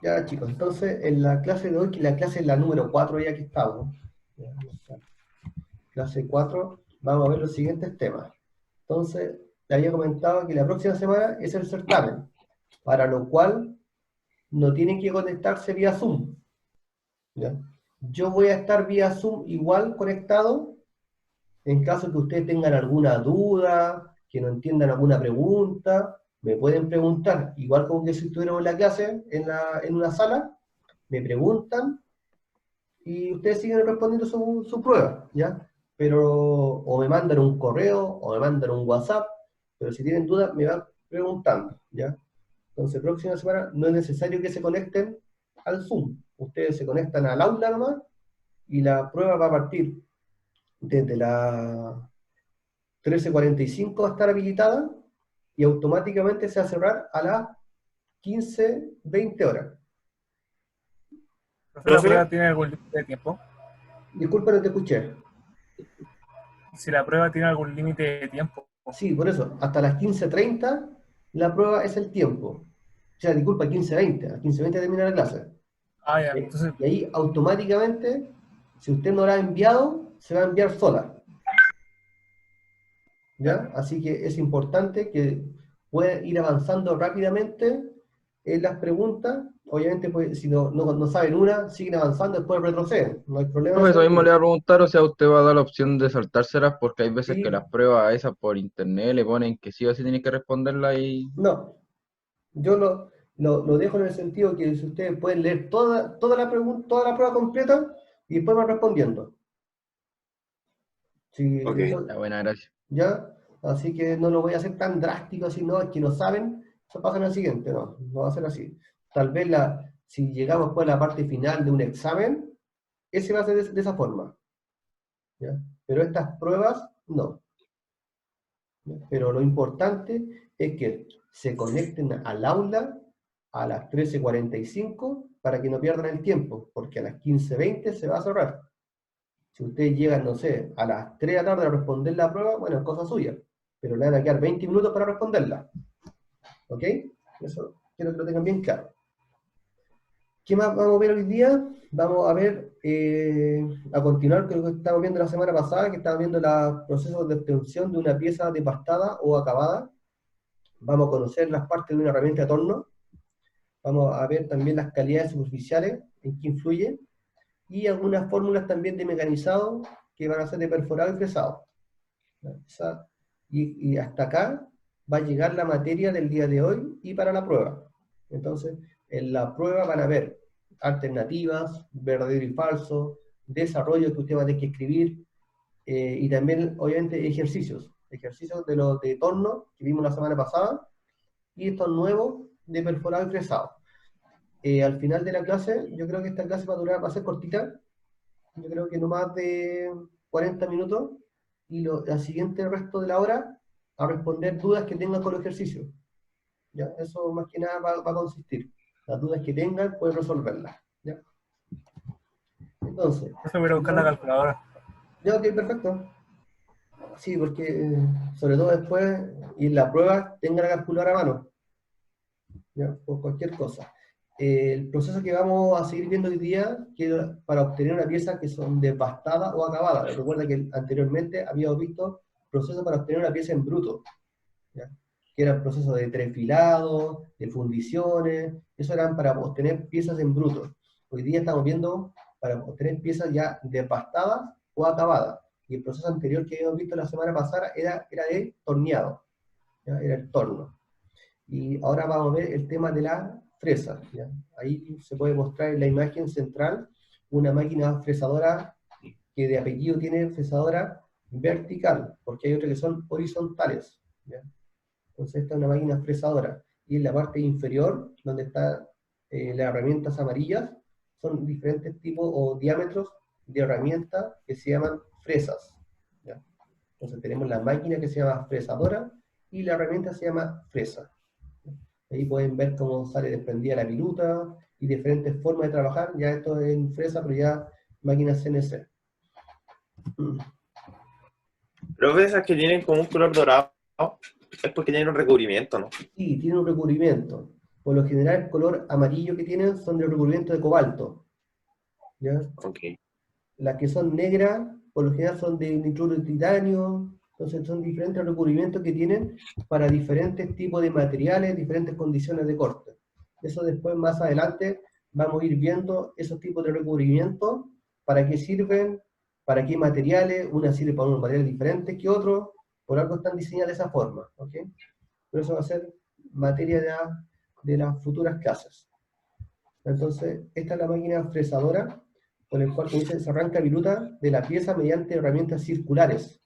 Ya chicos, entonces en la clase de hoy, que la clase es la número 4 ya que estamos, ya, clase 4 vamos a ver los siguientes temas. Entonces, le había comentado que la próxima semana es el certamen, para lo cual no tienen que conectarse vía Zoom. ¿Ya? Yo voy a estar vía Zoom igual conectado, en caso que ustedes tengan alguna duda, que no entiendan alguna pregunta, me pueden preguntar, igual como que si estuviéramos en la clase, en una sala, me preguntan y ustedes siguen respondiendo su prueba, ¿ya? Pero, o me mandan un correo, o me mandan un WhatsApp, pero si tienen dudas, me van preguntando, ¿ya? Entonces, próxima semana no es necesario que se conecten al Zoom. Ustedes se conectan al aula nomás y la prueba va a partir desde las 13:45 va a estar habilitada y automáticamente se va a cerrar a las 15:20 horas. Profe, ¿la Profe, prueba tiene algún límite de tiempo? Disculpa, no te escuché. Si la prueba tiene algún límite de tiempo. Sí, por eso, hasta las 15:30 la prueba es el tiempo. O sea, disculpa, 15:20. A 15:20 termina la clase. Ah, ya, Y entonces, y ahí automáticamente, si usted no la ha enviado, se va a enviar sola. ya. ¿Ya? Así que es importante que pueda ir avanzando rápidamente en las preguntas. Obviamente, pues, si no saben una, siguen avanzando, después retroceden. No hay problema en profe, ese eso mismo le sentido. iba a preguntar, o sea, usted va a dar la opción de saltárselas porque hay veces que Sí, las pruebas esas por internet le ponen que sí o sí tiene que responderla y... no. Yo lo dejo en el sentido que si ustedes pueden leer toda la pregunta, toda la prueba completa y después van respondiendo. Sí, Ok, eso, está buena, gracias. ¿ya? Así que no lo voy a hacer tan drástico, así no, es que no saben, eso pasa en el siguiente, no va a ser así. Tal vez si llegamos pues a la parte final de un examen, ese va a ser de esa forma, ¿ya? Pero estas pruebas, no. ¿Ya? Pero lo importante es que se conecten al aula a las 13:45 para que no pierdan el tiempo, porque a las 15:20 se va a cerrar. Si ustedes llegan, no sé, a las 3 de la tarde a responder la prueba, bueno, es cosa suya, pero le van a quedar 20 minutos para responderla. ¿Ok? Eso quiero que lo tengan bien claro. ¿Qué más vamos a ver hoy día? Vamos a ver, a continuar con lo que estábamos viendo la semana pasada, que estábamos viendo los procesos de obtención de una pieza desbastada o acabada. Vamos a conocer las partes de una herramienta de torno. Vamos a ver también las calidades superficiales, en qué influye, y algunas fórmulas también de mecanizado que van a ser de perforado y fresado. Y hasta acá va a llegar la materia del día de hoy y para la prueba. Entonces, en la prueba van a ver alternativas, verdadero y falso, desarrollo que usted va a tener que escribir, y también, obviamente, ejercicios de los de torno que vimos la semana pasada, y estos nuevos de perforado y fresado. Al final de la clase, yo creo que esta clase va a ser cortita, yo creo que no más de 40 minutos, y la siguiente resto de la hora a responder dudas que tengan con los ejercicios. ¿Ya? Eso más que nada va a consistir. Las dudas que tengan pueden resolverlas. ¿Ya? Entonces, Profe, voy a buscar la calculadora. ya, ok, perfecto. Sí, porque sobre todo después, y en la prueba, tengan la calculadora a mano, ¿ya? Por cualquier cosa. El proceso que vamos a seguir viendo hoy día, que para obtener una pieza que son desbastadas o acabadas. Recuerda que anteriormente habíamos visto procesos para obtener una pieza en bruto, ¿ya? Que eran procesos de trefilado, de fundiciones, eso eran para obtener piezas en bruto. Hoy día estamos viendo para obtener piezas ya desbastadas o acabadas. Y el proceso anterior que habíamos visto la semana pasada era de torneado, ¿ya? Era el torno. Y ahora vamos a ver el tema de la fresa, ¿ya? Ahí se puede mostrar en la imagen central una máquina fresadora que de apellido tiene fresadora vertical, porque hay otras que son horizontales, ¿ya? Entonces esta es una máquina fresadora. Y en la parte inferior, donde están las herramientas amarillas, son diferentes tipos o diámetros de herramientas que se llaman fresas, ¿ya? Entonces tenemos la máquina que se llama fresadora y la herramienta se llama fresa. Ahí pueden ver cómo sale desprendida la viruta y diferentes formas de trabajar. Ya esto es en fresa, pero ya máquinas CNC. Profe, esas que tienen como un color dorado es porque tienen un recubrimiento, ¿no? Sí, tiene un recubrimiento. Por lo general, el color amarillo que tienen son de recubrimiento de cobalto, ¿ya? Ok. Las que son negras, por lo general son de nitruro de titanio, entonces son diferentes recubrimientos que tienen para diferentes tipos de materiales, diferentes condiciones de corte. Eso después, más adelante, vamos a ir viendo esos tipos de recubrimientos, para qué sirven, para qué materiales, una sirve para unos materiales diferentes que otros, por algo están diseñadas de esa forma, ¿ok? Pero eso va a ser materia de las futuras clases. Entonces, esta es la máquina fresadora, con el cual, como dice, se arranca viruta de la pieza mediante herramientas circulares,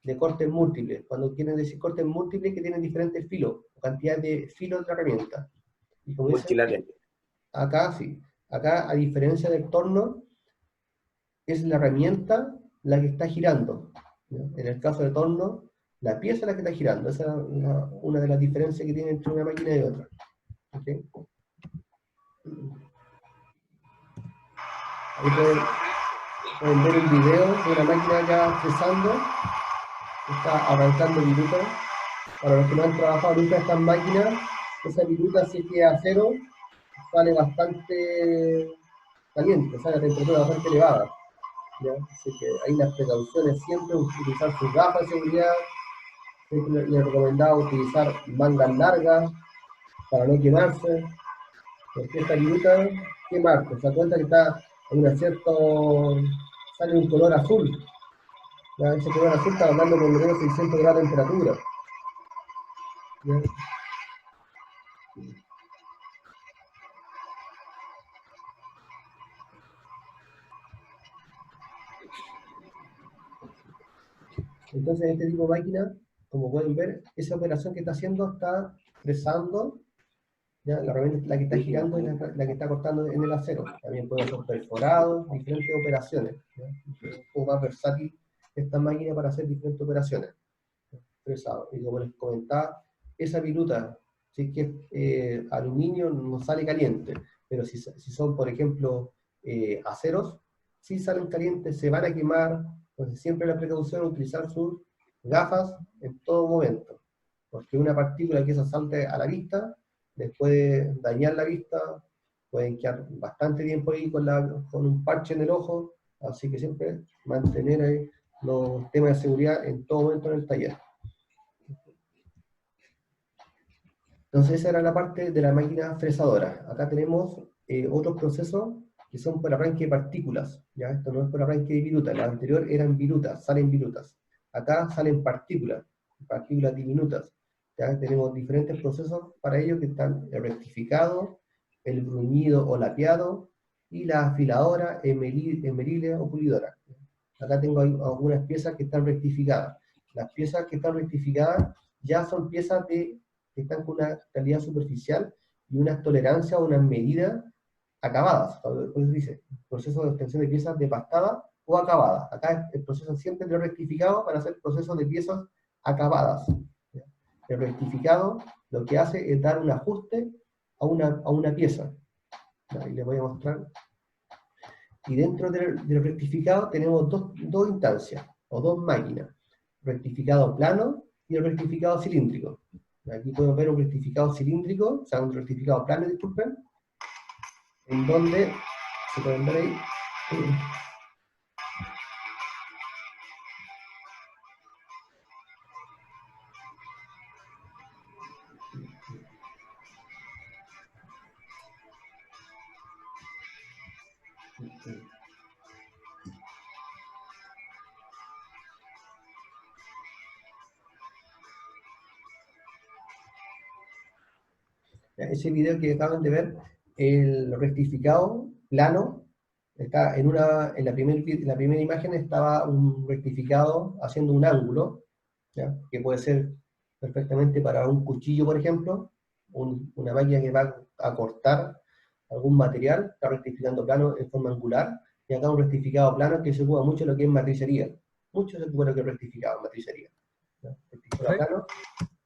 de cortes múltiples. Cuando quieren decir cortes múltiples, que tienen diferentes filos, o cantidad de filos de la herramienta. Y como dice, Multilateral. acá sí, acá a diferencia del torno, es la herramienta la que está girando, ¿no? En el caso del torno, la pieza es la que está girando. Esa es una de las diferencias que tiene entre una máquina y otra. ¿Okay? Ahí pueden ver un video de una máquina ya fresando, que está arrancando viruta. Para los que no han trabajado nunca estas máquinas, esa viruta, si es que es acero, sale bastante caliente, sale a temperatura bastante elevada, ¿ya? Así que hay unas precauciones siempre, utilizar sus gafas de seguridad. Siempre les recomendaba utilizar mangas largas para no quemarse, porque esta viruta, quemarte, se da cuenta que está en un cierto, sale un color azul, ¿ya? Ese color azul está hablando con menos 600 grados de temperatura, ¿ya? Entonces, este tipo de máquina, como pueden ver, esa operación que está haciendo está fresando, ¿ya? La herramienta es la que está girando y la que está cortando en el acero. También pueden ser perforados, diferentes operaciones, ¿ya? Es un poco más versátil esta máquina para hacer diferentes operaciones. Fresado. Y como les comentaba, esa viruta, si es que es aluminio, no sale caliente, pero si son, por ejemplo, aceros, si salen calientes, se van a quemar. Entonces siempre la precaución es utilizar sus gafas en todo momento, porque una partícula que se salte a la vista les puede dañar la vista, pueden quedar bastante tiempo ahí con un parche en el ojo, así que siempre mantener ahí los temas de seguridad en todo momento en el taller. Entonces esa era la parte de la máquina fresadora. Acá tenemos otros procesos que son por arranque de partículas, ¿ya? Esto no es por arranque de virutas, la anterior eran virutas, salen virutas. Acá salen partículas, partículas diminutas. ¿Ya? Tenemos diferentes procesos para ello que están el rectificado, el bruñido o lapeado, y la afiladora, esmerilera o pulidora. Acá tengo algunas piezas que están rectificadas. Las piezas que están rectificadas ya son piezas que están con una calidad superficial y unas tolerancias o unas medidas acabadas. Por eso dice, proceso de obtención de piezas de pastada o acabadas. Acá el proceso siempre de rectificado para hacer procesos de piezas acabadas. El rectificado lo que hace es dar un ajuste a una pieza. Ahí les voy a mostrar. Y dentro del rectificado tenemos dos instancias, o dos máquinas. Rectificado plano y el rectificado cilíndrico. Aquí podemos ver un rectificado cilíndrico, o sea, un rectificado plano, disculpen, en donde se pueden ver ahí. Ese video que acaban de ver, el rectificado plano, está en la primera imagen estaba un rectificado haciendo un ángulo, ¿ya? Que puede ser perfectamente para un cuchillo, por ejemplo, una máquina que va a cortar algún material, está rectificando plano en forma angular, y acá un rectificado plano que se ocupa mucho en lo que es matricería. Mucho se ocupa en lo que es rectificado en matricería, ¿ya? Rectificado plano.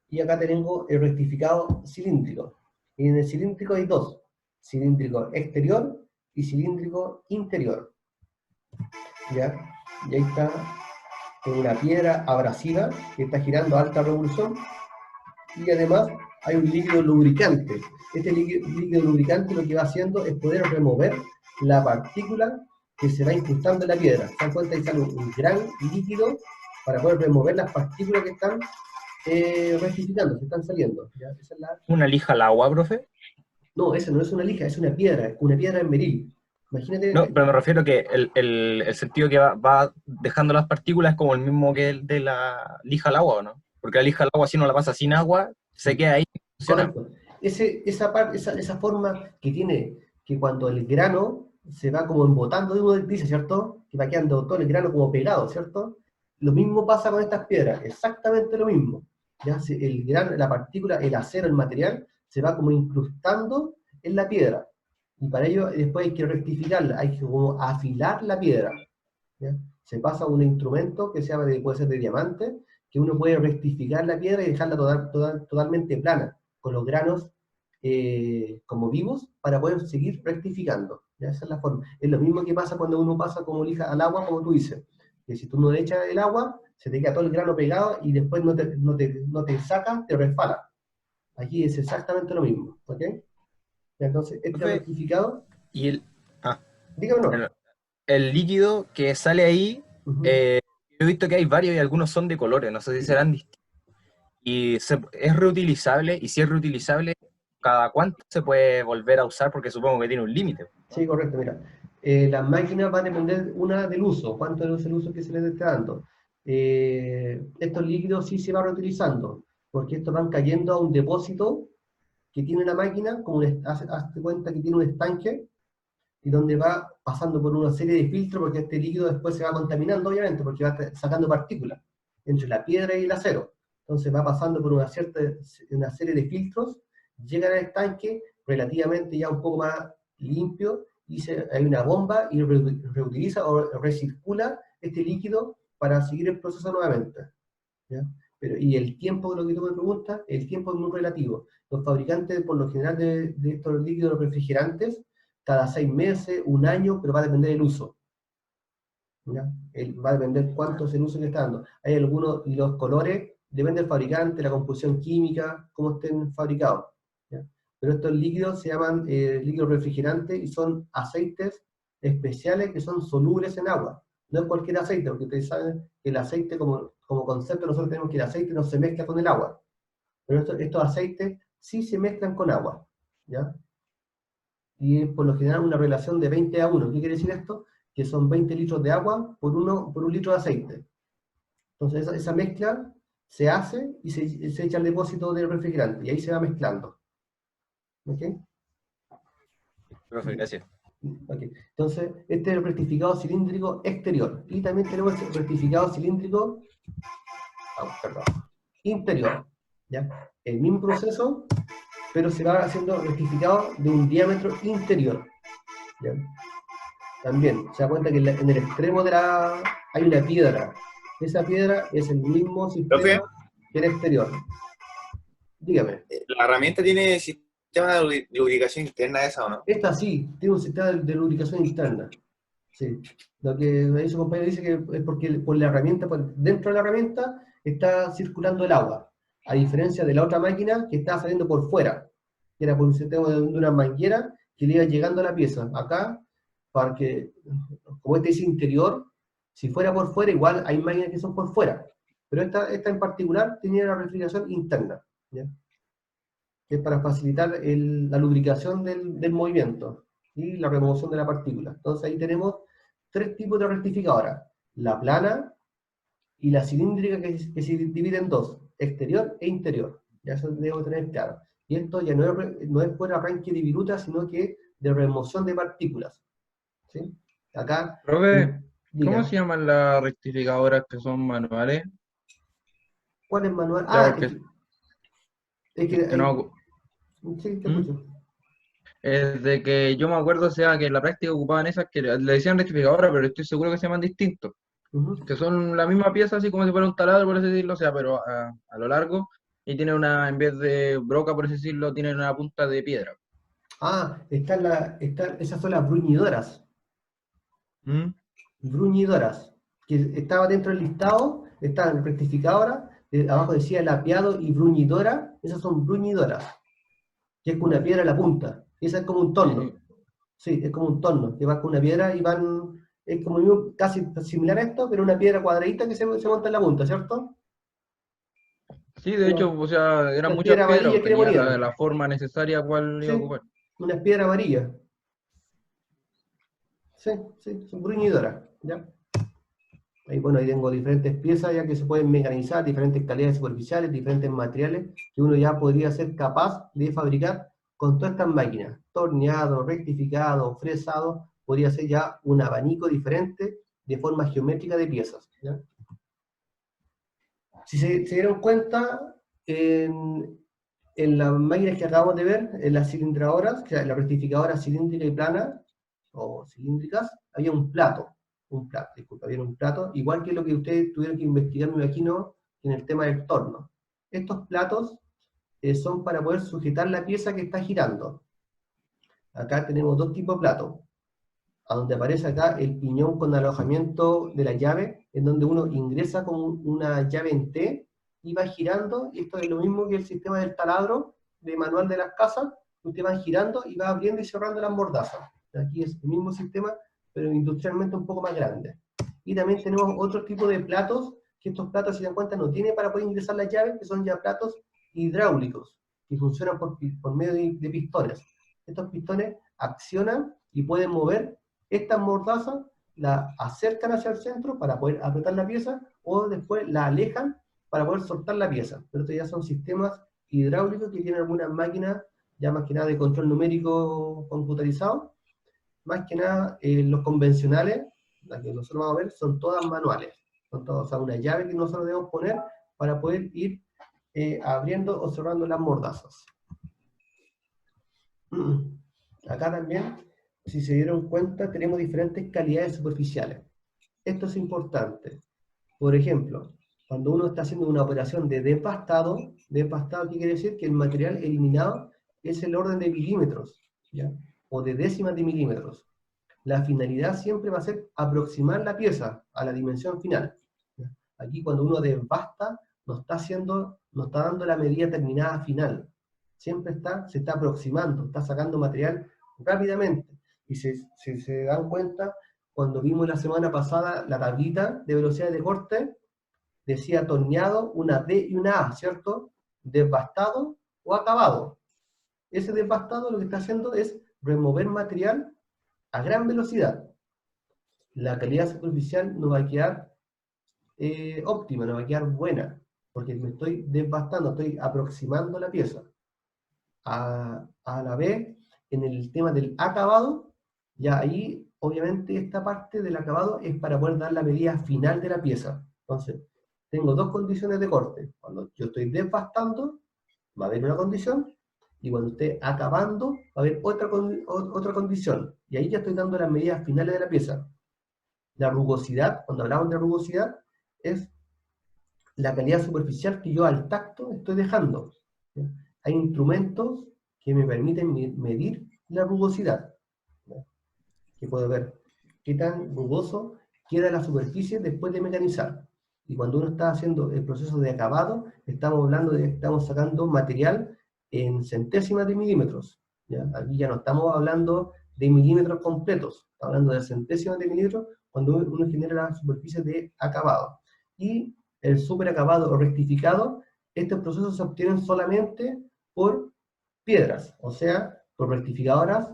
Y acá tenemos el rectificado cilíndrico. Y en el cilíndrico hay dos: cilíndrico exterior y cilíndrico interior. ¿Ya? Y ahí está una piedra abrasiva que está girando a alta revolución, y además hay un líquido lubricante. Este líquido lubricante lo que va haciendo es poder remover la partícula que se va incrustando en la piedra. Se dan cuenta que sale un gran líquido para poder remover las partículas que están rectificando, que están saliendo. ¿Ya? Esa es la... ¿Una lija al agua, profe? No, esa no es una lija, es una piedra en beril. Imagínate... No, pero me refiero que el sentido que va dejando las partículas es como el mismo que el de la lija al agua, ¿o no? Porque la lija al agua, si no la pasa sin agua, se queda ahí, funciona. Correcto. Esa forma que tiene, que cuando el grano se va como embotando de uno dice, ¿cierto? Que va quedando todo el grano como pegado, ¿cierto? Lo mismo pasa con estas piedras, exactamente lo mismo. ¿Ya? El grano, la partícula, el acero, el material, se va como incrustando en la piedra. Y para ello después hay que rectificarla, hay que como afilar la piedra. ¿Ya? Se pasa a un instrumento que se llama puede ser de diamante, que uno puede rectificar la piedra y dejarla totalmente plana, con los granos como vivos, para poder seguir rectificando. ¿Ya? Esa es la forma. Es lo mismo que pasa cuando uno pasa como lija al agua, como tú dices. Que si tú no le echas el agua, se te queda todo el grano pegado y después no te saca, te resbala. Aquí es exactamente lo mismo. ¿Ok? Entonces, este Profe, rectificado, y dígame no. bueno, el líquido que sale ahí, Ujú. yo he visto que hay varios y algunos son de colores, no sé si serán distintos. Y es reutilizable, y si es reutilizable, ¿cada cuánto se puede volver a usar? Porque supongo que tiene un límite, ¿no? Sí, correcto, mira. Las máquinas van a depender una del uso, cuánto es el uso que se les está dando. Estos líquidos sí se van reutilizando, porque estos van cayendo a un depósito que tiene la máquina, como hazte cuenta que tiene un estanque, y donde va pasando por una serie de filtros, porque este líquido después se va contaminando, obviamente, porque va sacando partículas entre la piedra y el acero. Entonces va pasando por una serie de filtros, llega al estanque relativamente ya un poco más limpio, y hay una bomba y reutiliza o recircula este líquido para seguir el proceso nuevamente. ¿Ya? Y el tiempo de lo que tú me preguntas, el tiempo es muy relativo. Los fabricantes, por lo general, de estos líquidos refrigerantes, cada 6 meses, un año, pero va a depender del uso. ¿Ya? Va a depender cuánto es el uso que está dando. Hay algunos, y los colores, depende del fabricante, la composición química, cómo estén fabricados. ¿Ya? Pero estos líquidos se llaman líquidos refrigerantes y son aceites especiales que son solubles en agua. No es cualquier aceite, porque ustedes saben que el aceite, como concepto, nosotros tenemos que el aceite no se mezcla con el agua. Pero estos aceites sí se mezclan con agua. ¿Ya? Y es por lo general una relación de 20 a 1. ¿Qué quiere decir esto? Que son 20 litros de agua por un litro de aceite. Entonces esa mezcla se hace y se echa al depósito del refrigerante y ahí se va mezclando. ¿Ok? Profe, gracias. Okay. Entonces, este es el rectificado cilíndrico exterior. Y también tenemos el rectificado cilíndrico interior. ¿Ya? El mismo proceso, pero se va haciendo rectificado de un diámetro interior. ¿Ya? También se da cuenta que en el extremo hay una piedra. Esa piedra es el mismo sistema Profe, que el exterior. Dígame. ¿la herramienta tiene sistema de lubricación interna esa o no? Esta sí, tiene un sistema de lubricación interna. Sí. Lo que me dice su compañero dice que es porque por la herramienta, dentro de la herramienta está circulando el agua. A diferencia de la otra máquina que está saliendo por fuera, que era por un sistema de una manguera que le iba llegando a la pieza. Acá, para que, como este es interior, si fuera por fuera, igual hay máquinas que son por fuera. Pero esta en particular tenía la refrigeración interna, ¿ya? Que es para facilitar la lubricación del movimiento y la remoción de la partícula. Entonces ahí tenemos 3 tipos de rectificadoras: la plana y la cilíndrica, que se divide en 2, exterior e interior. Ya eso debo tener claro. Y esto ya no es por arranque de viruta, sino que de remoción de partículas. ¿Sí? Acá, Profe, ¿cómo diga, se llaman las rectificadoras que son manuales? ¿cuál es manual? Ya, Ah, porque es que que no, sí, te ¿Mm? escucho. Es de que yo me acuerdo, o sea, que en la práctica ocupaban esas que le decían rectificadoras, pero estoy seguro que se llaman distintos, Ujú. que son la misma pieza, así como si fuera un taladro, por así decirlo, o sea, pero a lo largo, y tiene en vez de broca, por así decirlo, tiene una punta de piedra. Ah, esas son las bruñidoras. ¿Mm? Bruñidoras, que estaba dentro del listado, estaban rectificadoras, abajo decía lapiado y bruñidora, esas son bruñidoras, que es con una piedra a la punta. Esa es como un torno. Sí, es como un torno, que va con una piedra y van, es como casi similar a esto, pero una piedra cuadradita que se monta en la punta, ¿cierto? Sí, de hecho, o sea, eran Una muchas piedra piedras, amarilla o que le tenía ponían. la forma necesaria cual iba a Sí, ocupar. una piedra amarilla. Sí, sí, son bruñidoras, ¿ya? Ahí, bueno, ahí tengo diferentes piezas ya que se pueden mecanizar, diferentes calidades superficiales, diferentes materiales que uno ya podría ser capaz de fabricar con todas estas máquinas. Torneado, rectificado, fresado, podría ser ya un abanico diferente de forma geométrica de piezas, ¿ya? Si se dieron cuenta, en las máquinas que acabamos de ver, en las cilindradoras, o sea, la rectificadora cilíndrica y plana, o cilíndricas, había disculpa, había un plato, igual que lo que ustedes tuvieron que investigar, me imagino, en el tema del torno. Estos platos son para poder sujetar la pieza que está girando. Acá tenemos dos tipos de platos, a donde aparece acá el piñón con alojamiento de la llave, en donde uno ingresa con una llave en T y va girando, y esto es lo mismo que el sistema del taladro de manual de las casas, ustedes van girando y va abriendo y cerrando las mordazas. Aquí es el mismo sistema, pero industrialmente un poco más grande. Y también tenemos otro tipo de platos, que estos platos, si se dan cuenta, no tienen para poder ingresar la llave, que son ya platos hidráulicos, que funcionan por medio de pistones. Estos pistones accionan y pueden mover estas mordazas, la acercan hacia el centro para poder apretar la pieza, o después la alejan para poder soltar la pieza. Pero estos ya son sistemas hidráulicos que tienen algunas máquinas, ya más que nada de control numérico computarizado. Más que nada, los convencionales, las que nosotros vamos a ver, son todas manuales. Son todas, o sea, una llave que nosotros debemos poner para poder ir abriendo o cerrando las mordazas. Acá también, si se dieron cuenta, tenemos diferentes calidades superficiales. Esto es importante. Por ejemplo, cuando uno está haciendo una operación de desbastado, ¿qué quiere decir? Que el material eliminado es el orden de milímetros, ¿ya? O de décimas de milímetros. La finalidad siempre va a ser aproximar la pieza a la dimensión final, ¿ya? Aquí cuando uno desbasta, no está dando la medida terminada final. Siempre se está aproximando, está sacando material rápidamente. Y si se dan cuenta, cuando vimos la semana pasada la tablita de velocidad de corte, decía torneado, una D y una A, ¿cierto? Desbastado o acabado. Ese desbastado lo que está haciendo es remover material a gran velocidad. La calidad superficial no va a quedar óptima, no va a quedar buena, porque me estoy desbastando, estoy aproximando la pieza. A la vez, en el tema del acabado, ya ahí, obviamente, esta parte del acabado es para poder dar la medida final de la pieza. Entonces, tengo dos condiciones de corte. Cuando yo estoy desbastando, va a haber una condición, y cuando esté acabando, va a haber otra condición. Y ahí ya estoy dando las medidas finales de la pieza. La rugosidad, cuando hablamos de rugosidad, es la calidad superficial que yo al tacto estoy dejando, ¿ya? Hay instrumentos que me permiten medir la rugosidad, ¿ya? Que puedo ver qué tan rugoso queda la superficie después de mecanizar. Y cuando uno está haciendo el proceso de acabado, estamos sacando material en centésimas de milímetros, ¿ya? Aquí ya no estamos hablando de milímetros completos, estamos hablando de centésimas de milímetros cuando uno genera la superficie de acabado. Y el superacabado o rectificado, estos procesos se obtienen solamente por piedras, o sea, por rectificadoras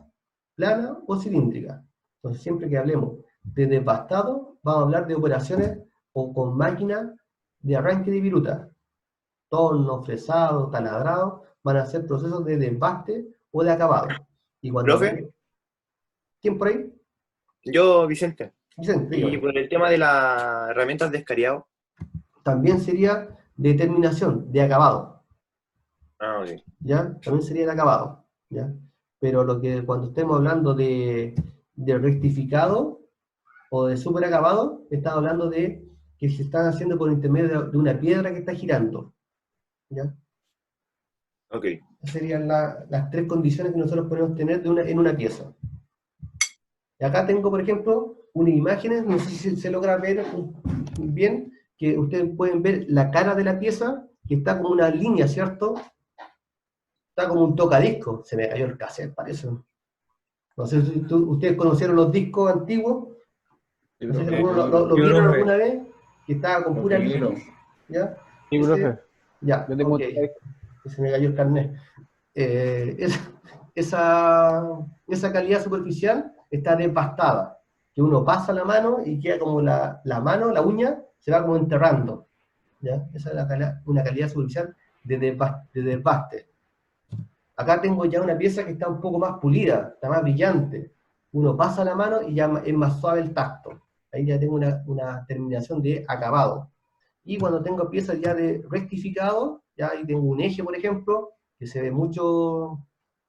planas o cilíndricas. Entonces, siempre que hablemos de desbastado, vamos a hablar de operaciones o con máquinas de arranque de viruta. Torno, fresado, taladrado, van a ser procesos de desbaste o de acabado. Y cuando Profe, ¿quién por ahí? yo, Vicente. Vicente, Y dígame. por el tema de las herramientas de escariado. También sería determinación de acabado. Ah, ok. ¿Ya? También sería el acabado, ¿ya? Pero cuando estemos hablando de rectificado o de superacabado, estamos hablando de que se están haciendo por intermedio de una piedra que está girando, ¿ya? Ok. Esas serían las tres condiciones que nosotros podemos tener en una pieza. Y acá tengo, por ejemplo, unas imágenes, no sé si se logra ver bien, que ustedes pueden ver la cara de la pieza, que está como una línea, ¿cierto? Está como un tocadisco. Se me cayó el cassette, parece. No sé si ustedes conocieron los discos antiguos. Sí, No sé si profe. algunos lo Sí, vieron profe. alguna vez, que estaba con pura Profe, línea. ¿Ya? Sí, Ese- profe. ya, Yo tengo ok. otra. Se me cayó el carnet. Esa calidad superficial está desbastada, que uno pasa la mano y queda como la mano, la uña, se va como enterrando. ¿Ya? Esa es una calidad superficial de desbaste. Acá tengo ya una pieza que está un poco más pulida, está más brillante. Uno pasa la mano y ya es más suave el tacto. Ahí ya tengo una terminación de acabado. Y cuando tengo piezas ya de rectificado, ya ahí tengo un eje, por ejemplo, que se ve mucho,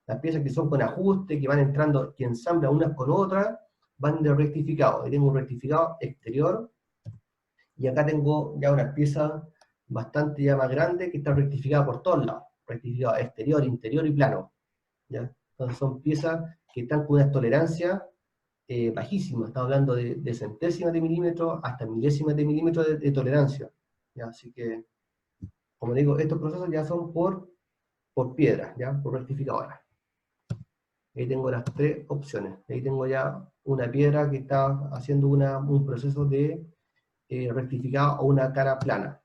las piezas que son con ajuste, que van entrando, que ensamblan unas con otras, van de rectificado. Ahí tengo un rectificado exterior, y acá tengo ya una pieza bastante ya más grande, que está rectificada por todos lados. Rectificado exterior, interior y plano. ¿Ya? Entonces son piezas que están con una tolerancia bajísima. Estamos hablando de centésimas de milímetro hasta milésimas de milímetro de tolerancia. ¿Ya? Así que, como digo, estos procesos ya son por piedra, ¿ya? Por rectificadora. Ahí tengo las tres opciones. Ahí tengo ya una piedra que está haciendo un proceso de rectificado o una cara plana.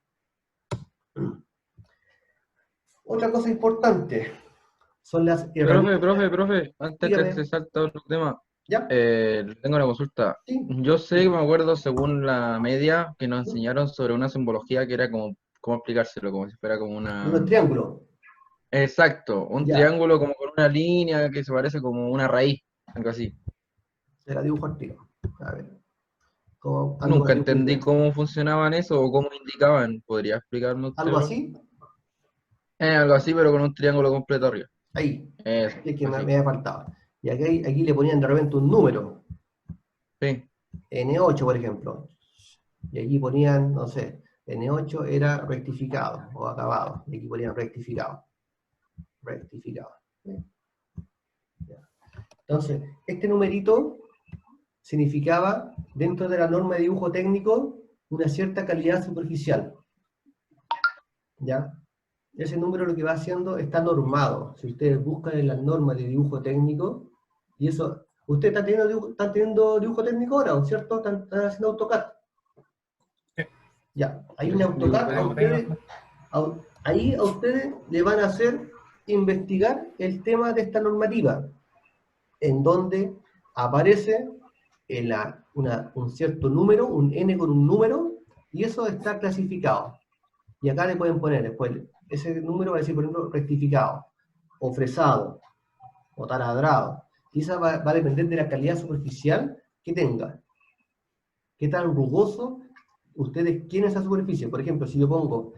Otra cosa importante son las herramientas. Profe, antes que Dígame, se salta otro tema, ¿ya? tengo una consulta. Sí. Yo sé, me acuerdo, según la media, que nos enseñaron sobre una simbología que era como, ¿cómo explicárselo? Como si fuera como Unos una... triángulos. Exacto, un Ya. triángulo como con una línea que se parece como una raíz, algo así. Se la dibujo al tiro. A ver. Como algo Nunca así, entendí cómo funcionaban eso o cómo indicaban. ¿Podría explicarme usted, algo profe? así. Algo así, pero con un triángulo completo arriba. Ahí. Eso, Es que me así. había faltado. Y aquí le ponían de repente un número. Sí, N8, por ejemplo. Y aquí ponían, no sé, N8 era rectificado o acabado. Y aquí ponían rectificado. Rectificado. ¿Sí? Ya. Entonces, este numerito significaba, dentro de la norma de dibujo técnico, una cierta calidad superficial. ¿Ya? Ese número lo que va haciendo está normado. Si ustedes buscan en las normas de dibujo técnico, y eso, ustedes están teniendo dibujo técnico ahora, ¿cierto? Están haciendo AutoCAD. Ya, hay un AutoCAD a ustedes, ahí a ustedes le van a hacer investigar el tema de esta normativa, en donde aparece un cierto número, un N con un número, y eso está clasificado. Y acá le pueden poner después, ese número va a decir, por ejemplo, rectificado, o fresado, o taladrado. Y esa va a depender de la calidad superficial que tenga. Qué tan rugoso ustedes quieren esa superficie. Por ejemplo, si yo pongo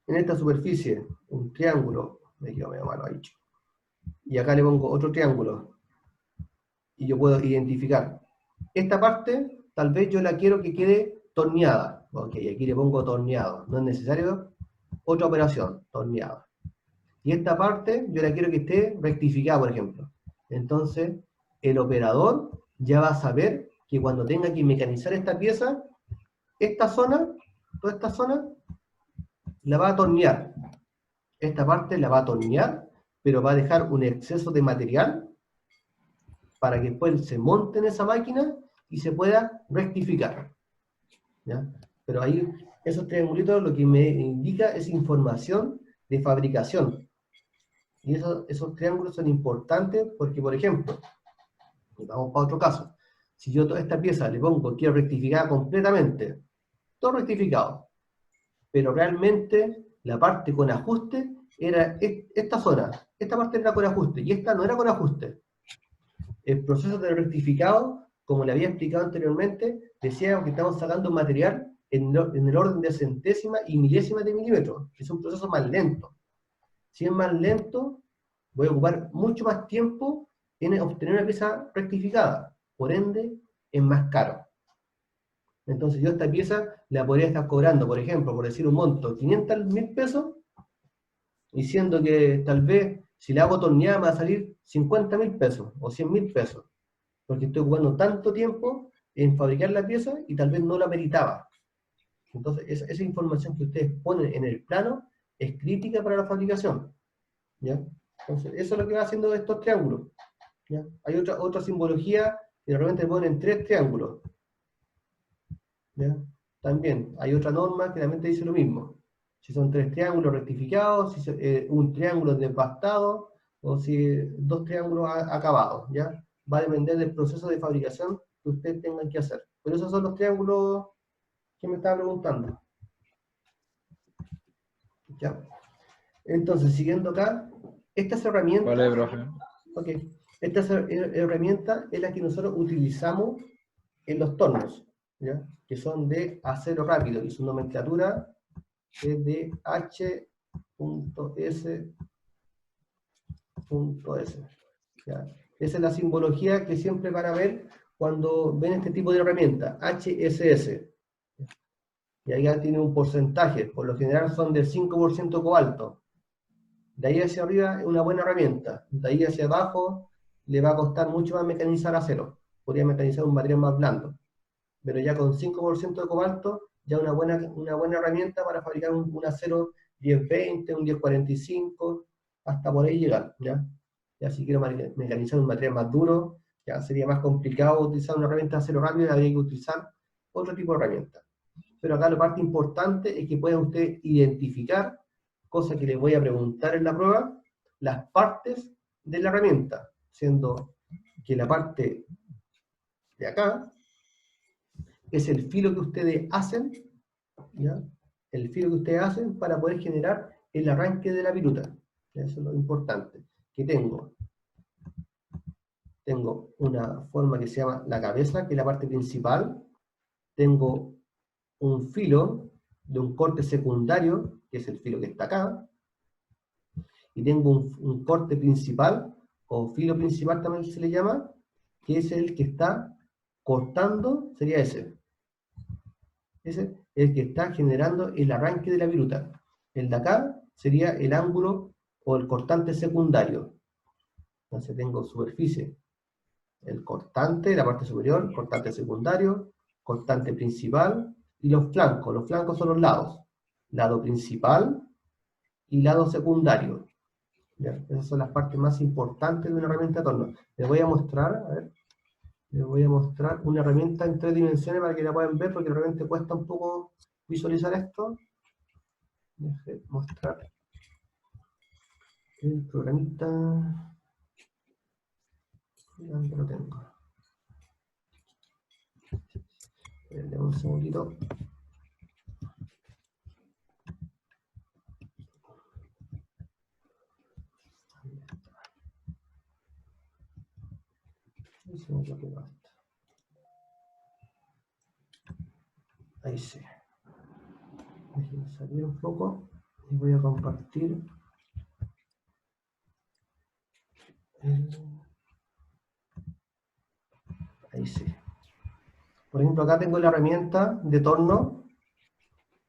en esta superficie un triángulo, me quedo medio malo ahí, y acá le pongo otro triángulo, y yo puedo identificar esta parte, tal vez yo la quiero que quede torneada. Ok, aquí le pongo torneado. No es necesario otra operación, torneado. Y esta parte yo la quiero que esté rectificada, por ejemplo. Entonces, el operador ya va a saber que cuando tenga que mecanizar esta pieza, esta zona, toda esta zona, la va a tornear. Esta parte la va a tornear, pero va a dejar un exceso de material para que después se monte en esa máquina y se pueda rectificar. ¿Ya? Pero ahí, esos triangulitos lo que me indica es información de fabricación. Y esos triángulos son importantes porque, por ejemplo, vamos para otro caso. Si yo toda esta pieza le pongo, quiero rectificar completamente, todo rectificado, pero realmente la parte con ajuste era esta zona, esta parte era con ajuste y esta no era con ajuste. El proceso de rectificado, como le había explicado anteriormente, decía que estamos sacando material en el orden de centésimas y milésimas de milímetros, que es un proceso más lento. Si es más lento, voy a ocupar mucho más tiempo en obtener una pieza rectificada, por ende, es más caro. Entonces yo esta pieza la podría estar cobrando, por ejemplo, por decir un monto, 500.000 pesos, y siendo que tal vez si la hago torneada me va a salir 50.000 pesos o 100.000 pesos, porque estoy ocupando tanto tiempo en fabricar la pieza y tal vez no la meritaba. Entonces, esa información que ustedes ponen en el plano es crítica para la fabricación, ¿ya? Entonces, eso es lo que va haciendo estos triángulos, ¿ya? Hay otra simbología que realmente ponen 3 triángulos, ¿ya? También hay otra norma que realmente dice lo mismo. Si son 3 triángulos rectificados, si un triángulo desbastado, o si 2 triángulos acabados, ¿ya? Va a depender del proceso de fabricación que ustedes tengan que hacer. Pero esos son los triángulos que me estaba preguntando. ¿Ya? Entonces, siguiendo acá, estas herramientas... Vale, profe. Ok, esta herramienta es la que nosotros utilizamos en los tornos, ¿ya? Que son de acero rápido, y su nomenclatura es de H.S.S. ¿Ya? Esa es la simbología que siempre van a ver cuando ven este tipo de herramienta, HSS. Y ahí ya tiene un porcentaje, por lo general son del 5% cobalto. De ahí hacia arriba es una buena herramienta, de ahí hacia abajo le va a costar mucho más mecanizar acero, podría mecanizar un material más blando, pero ya con 5% de cobalto, ya una buena herramienta para fabricar un acero 1020, un 1045, hasta por ahí llegar, ¿ya? Ya si quiero mecanizar un material más duro, ya sería más complicado utilizar una herramienta de acero rápido, habría que utilizar otro tipo de herramienta. Pero acá la parte importante es que puedan ustedes identificar, cosa que les voy a preguntar en la prueba, las partes de la herramienta, siendo que la parte de acá es el filo que ustedes hacen, ¿ya? El filo que ustedes hacen para poder generar el arranque de la viruta. Eso es lo importante. Que tengo una forma que se llama la cabeza, que es la parte principal. Tengo un filo de un corte secundario, que es el filo que está acá. Y tengo un corte principal, o filo principal también se le llama, que es el que está cortando, sería ese. Ese es el que está generando el arranque de la viruta. El de acá sería el ángulo o el cortante secundario. Entonces tengo superficie, el cortante, la parte superior, cortante secundario, cortante principal y los flancos. Los flancos son los lados. Lado principal y lado secundario. ¿Ya? Esas son las partes más importantes de una herramienta de torno. Les voy a mostrar, a ver. Les voy a mostrar una herramienta en 3 dimensiones para que la puedan ver, porque realmente cuesta un poco visualizar esto. Déjenme mostrar el programita. ¿Dónde lo tengo? Espérenme un segundito. Ahí sí. Déjenme salir un poco y voy a compartir ahí sí. Por ejemplo, acá tengo la herramienta de torno,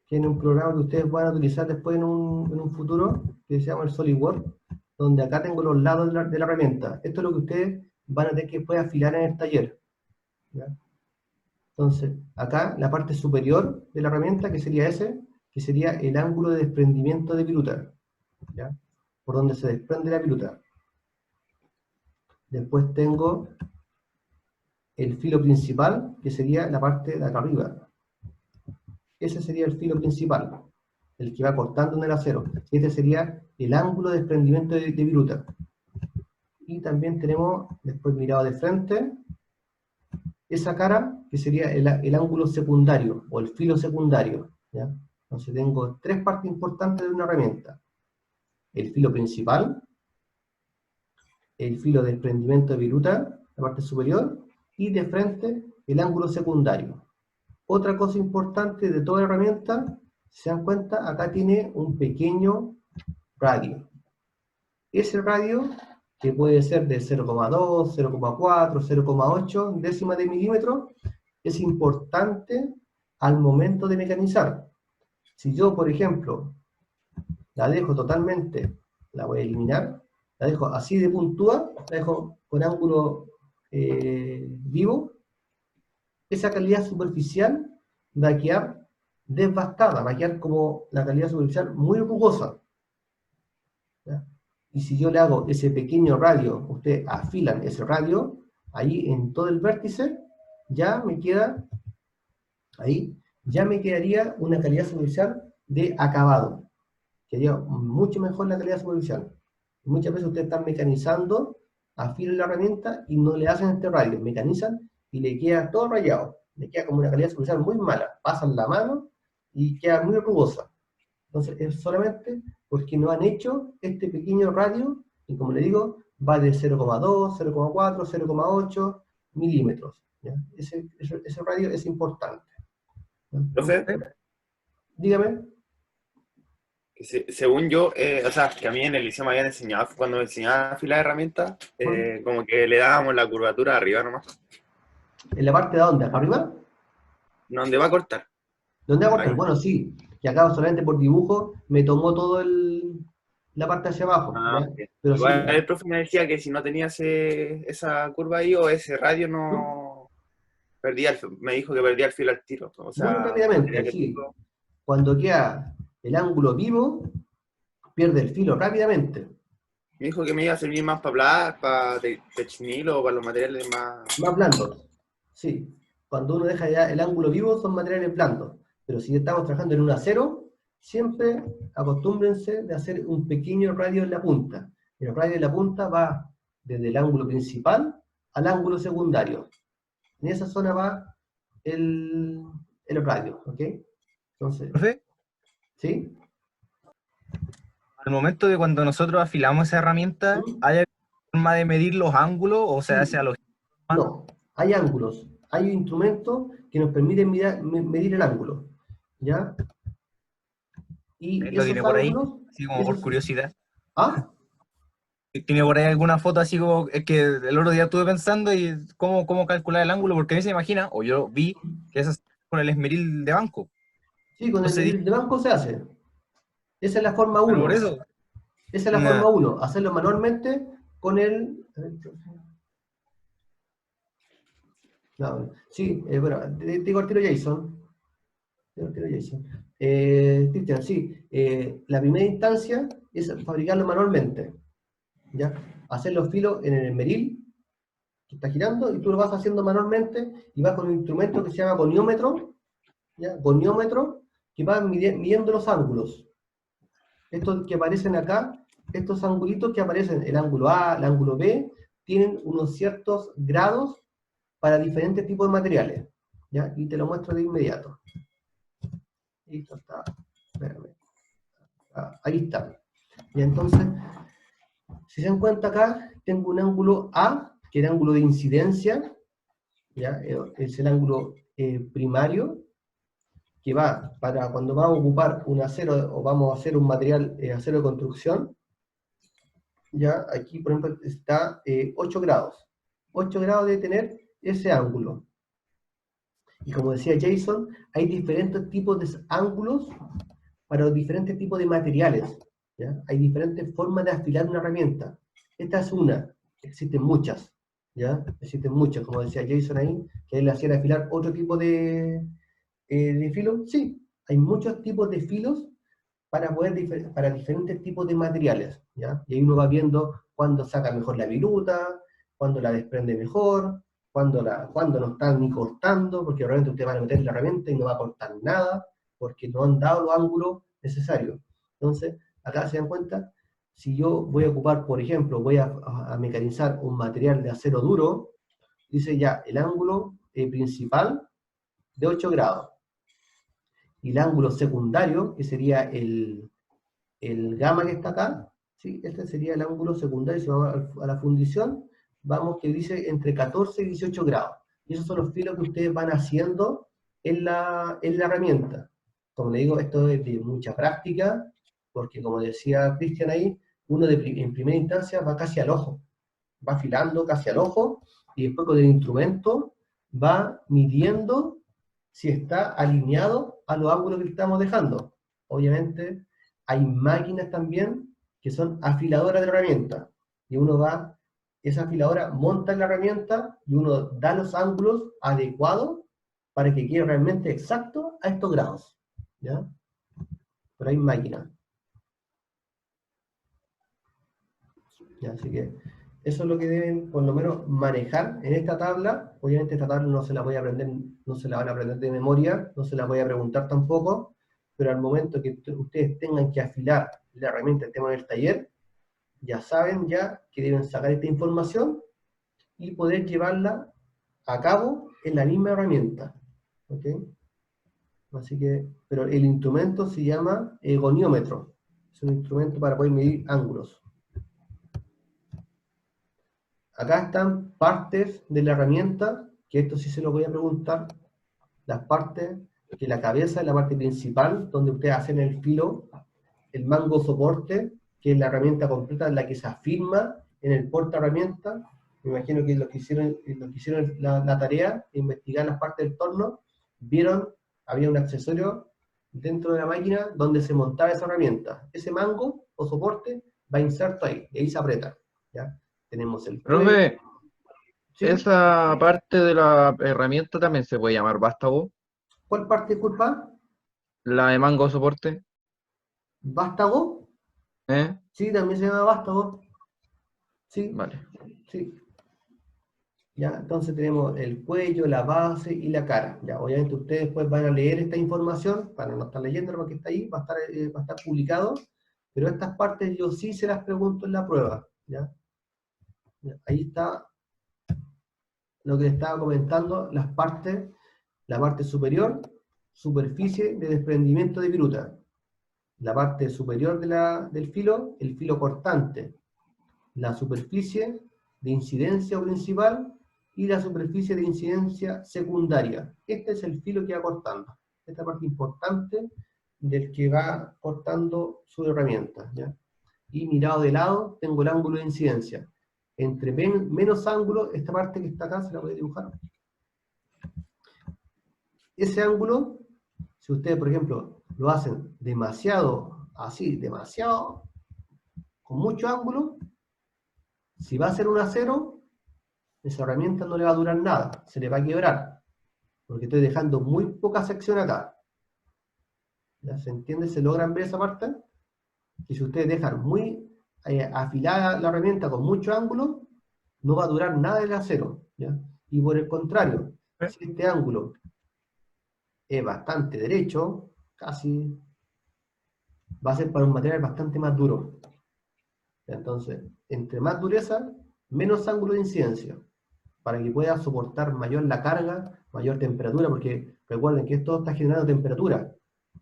que tiene un programa que ustedes van a utilizar después en un futuro, que se llama el SolidWorks, donde acá tengo los lados de la herramienta. Esto es lo que ustedes van a tener que después afilar en el taller, ¿ya? Entonces, acá la parte superior de la herramienta, que sería ese, que sería el ángulo de desprendimiento de viruta, ¿ya? Por donde se desprende la viruta. Después tengo el filo principal, que sería la parte de acá arriba. Ese sería el filo principal, el que va cortando en el acero. Este sería el ángulo de desprendimiento de viruta. Y también tenemos, después mirado de frente, esa cara, que sería el ángulo secundario, o el filo secundario, ¿ya? Entonces tengo 3 partes importantes de una herramienta. El filo principal, el filo de desprendimiento de viruta, la parte superior, y de frente el ángulo secundario. Otra cosa importante de toda la herramienta, si se dan cuenta, acá tiene un pequeño radio. Ese radio, que puede ser de 0,2, 0,4, 0,8 décimas de milímetro, es importante al momento de mecanizar. Si yo, por ejemplo, la dejo totalmente, la voy a eliminar, la dejo así de puntúa, la dejo con ángulo vivo, esa calidad superficial va a quedar desbastada, va a quedar como la calidad superficial muy rugosa. ¿Ya? Y si yo le hago ese pequeño radio, ustedes afilan ese radio, ahí en todo el vértice, ya me queda, ahí, ya me quedaría una calidad superficial de acabado. Quedaría mucho mejor la calidad superficial. Muchas veces ustedes están mecanizando, afilan la herramienta y no le hacen este radio, mecanizan y le queda todo rayado. Le queda como una calidad superficial muy mala. Pasan la mano y queda muy rugosa. Entonces es solamente porque no han hecho este pequeño radio, y como le digo, va de 0,2, 0,4, 0,8 milímetros. ¿Ya? Ese radio es importante. ¿Ya? Profe, Dígame. según yo, o sea, que a mí en el liceo me habían enseñado, cuando me enseñaban a afilar herramientas, como que le dábamos la curvatura arriba nomás. ¿En la parte de dónde? ¿Acá arriba? ¿Dónde va a cortar? ¿Dónde va a cortar? Ahí. Bueno, sí. Y acá solamente por dibujo me tomó todo la parte hacia abajo. Ah, ¿Ya? ok. Pero sí. Igual el profe me decía que si no tenía esa curva ahí o ese radio, ¿Mm? no perdía me dijo que perdía el filo al tiro. O Muy sea, tenía rápidamente, que sí. Cuando queda el ángulo vivo, pierde el filo rápidamente. me dijo que me iba a servir más para technil o para los materiales más. Más blandos. Sí. Cuando uno deja ya el ángulo vivo, son materiales blandos. Pero si estamos trabajando en un acero, siempre acostúmbrense de hacer un pequeño radio en la punta. El radio en la punta va desde el ángulo principal al ángulo secundario. En esa zona va el radio, ¿ok? Entonces, Profe, ¿sí? al momento de cuando nosotros afilamos esa herramienta, ¿Mm? ¿hay alguna forma de medir los ángulos o se hace a los... No, hay ángulos, hay instrumentos que nos permiten medir el ángulo, ¿ya? Y ¿Lo tiene esos por ahí? ángulos, Así como por curiosidad. ¿ah? ¿Tiene por ahí alguna foto así como es que el otro día estuve pensando y cómo calcular el ángulo? Porque a mí se imagina, o yo vi que eso es con el esmeril de banco. Sí, con el Entonces dije, medir de banco se hace. Esa es la forma pero por 1. eso, Esa es la nah, forma 1, hacerlo manualmente con el... No, sí, bueno, te digo al tiro Jason. Cristian, sí, la primera instancia es fabricarlo manualmente, ¿ya? Hacer los filos en el esmeril, que está girando, y tú lo vas haciendo manualmente, y vas con un instrumento que se llama goniómetro, ¿ya? Goniómetro, que va midiendo los ángulos. Estos que aparecen acá, estos angulitos que aparecen, el ángulo A, el ángulo B, tienen unos ciertos grados para diferentes tipos de materiales, ¿ya? Y te lo muestro de inmediato. Listo, está. Espérame. Ahí está. Y entonces, si se dan cuenta acá, tengo un ángulo A, que es el ángulo de incidencia, ¿ya? Es el ángulo primario, que va para cuando vamos a ocupar un acero o vamos a hacer un material acero de construcción. Ya aquí, por ejemplo, está 8 grados. 8 grados de tener ese ángulo. Y como decía Jason, hay diferentes tipos de ángulos para los diferentes tipos de materiales. ¿Ya? Hay diferentes formas de afilar una herramienta. Esta es una, existen muchas. ¿Ya? Existen muchas, como decía Jason ahí, que él le hacía afilar otro tipo de filo. Sí, hay muchos tipos de filos para para diferentes tipos de materiales. ¿Ya? Y ahí uno va viendo cuándo saca mejor la viruta, cuándo la desprende mejor, cuándo no están ni cortando, porque realmente ustedes van a meter la herramienta y no va a cortar nada, porque no han dado los ángulos necesarios. Entonces, acá se dan cuenta, si yo voy a ocupar, por ejemplo, voy a mecanizar un material de acero duro, dice ya, el ángulo principal de 8 grados. Y el ángulo secundario, que sería el gamma que está acá, ¿sí? Este sería el ángulo secundario. Si vamos a la fundición, vamos que dice entre 14 y 18 grados. Y esos son los filos que ustedes van haciendo en la herramienta. Como le digo, esto es de mucha práctica, porque como decía Cristian ahí, uno en primera instancia va casi al ojo, va afilando casi al ojo, y después con el instrumento va midiendo si está alineado a los ángulos que estamos dejando. Obviamente, hay máquinas también que son afiladoras de la herramienta, y uno va, esa afiladora monta en la herramienta, y uno da los ángulos adecuados para que quede realmente exacto a estos grados. ¿ya? Pero hay máquinas. ¿Ya? Así que eso es lo que deben, por lo menos, manejar en esta tabla. Obviamente esta tabla no se la voy a aprender, no se la van a aprender de memoria, no se la voy a preguntar tampoco, pero al momento que ustedes tengan que afilar la herramienta que tenemos en el taller, ya saben ya que deben sacar esta información y poder llevarla a cabo en la misma herramienta. ¿Ok? Así que, pero el instrumento se llama goniómetro. Es un instrumento para poder medir ángulos. Acá están partes de la herramienta, que esto sí se lo voy a preguntar. Las partes, que la cabeza es la parte principal, donde ustedes hacen el filo, el mango soporte, que es la herramienta completa en la que se afirma en el porta herramienta. Me imagino que los que hicieron la tarea de investigar las partes del torno, vieron, había un accesorio dentro de la máquina donde se montaba esa herramienta. Ese mango o soporte va inserto ahí, y ahí se aprieta. ¿Ya? Tenemos el cuello. Profe, ¿Sí? esa parte de la herramienta también se puede llamar vástago, ¿Cuál parte, disculpa? la de mango soporte, ¿Vástago? ¿eh? Sí, también se llama vástago. Sí, Vale. sí. Ya, entonces tenemos el cuello, la base y la cara. Ya, obviamente ustedes después van a leer esta información, para no estar leyendo porque está ahí, va a estar publicado, pero estas partes yo sí se las pregunto en la prueba. ¿Ya? Ya, ahí está lo que les estaba comentando, las partes, la parte superior, superficie de desprendimiento de viruta. La parte superior del filo, el filo cortante. La superficie de incidencia principal y la superficie de incidencia secundaria. Este es el filo que va cortando. Esta parte importante del que va cortando su herramienta. ¿Ya? Y mirado de lado, tengo el ángulo de incidencia. Entre menos ángulo, esta parte que está acá, se la voy a dibujar. Ese ángulo, si ustedes, por ejemplo, lo hacen demasiado, así, demasiado, con mucho ángulo, si va a ser un acero, esa herramienta no le va a durar nada, se le va a quebrar, porque estoy dejando muy poca sección acá. ¿Ya se entiende? ¿Se logran ver esa parte? Y si ustedes dejan muy afilada la herramienta con mucho ángulo, no va a durar nada el acero. ¿Ya? Y por el contrario, si este ángulo es bastante derecho, casi, va a ser para un material bastante más duro. Entonces, entre más dureza, menos ángulo de incidencia, para que pueda soportar mayor la carga, mayor temperatura, porque recuerden que esto está generando temperatura.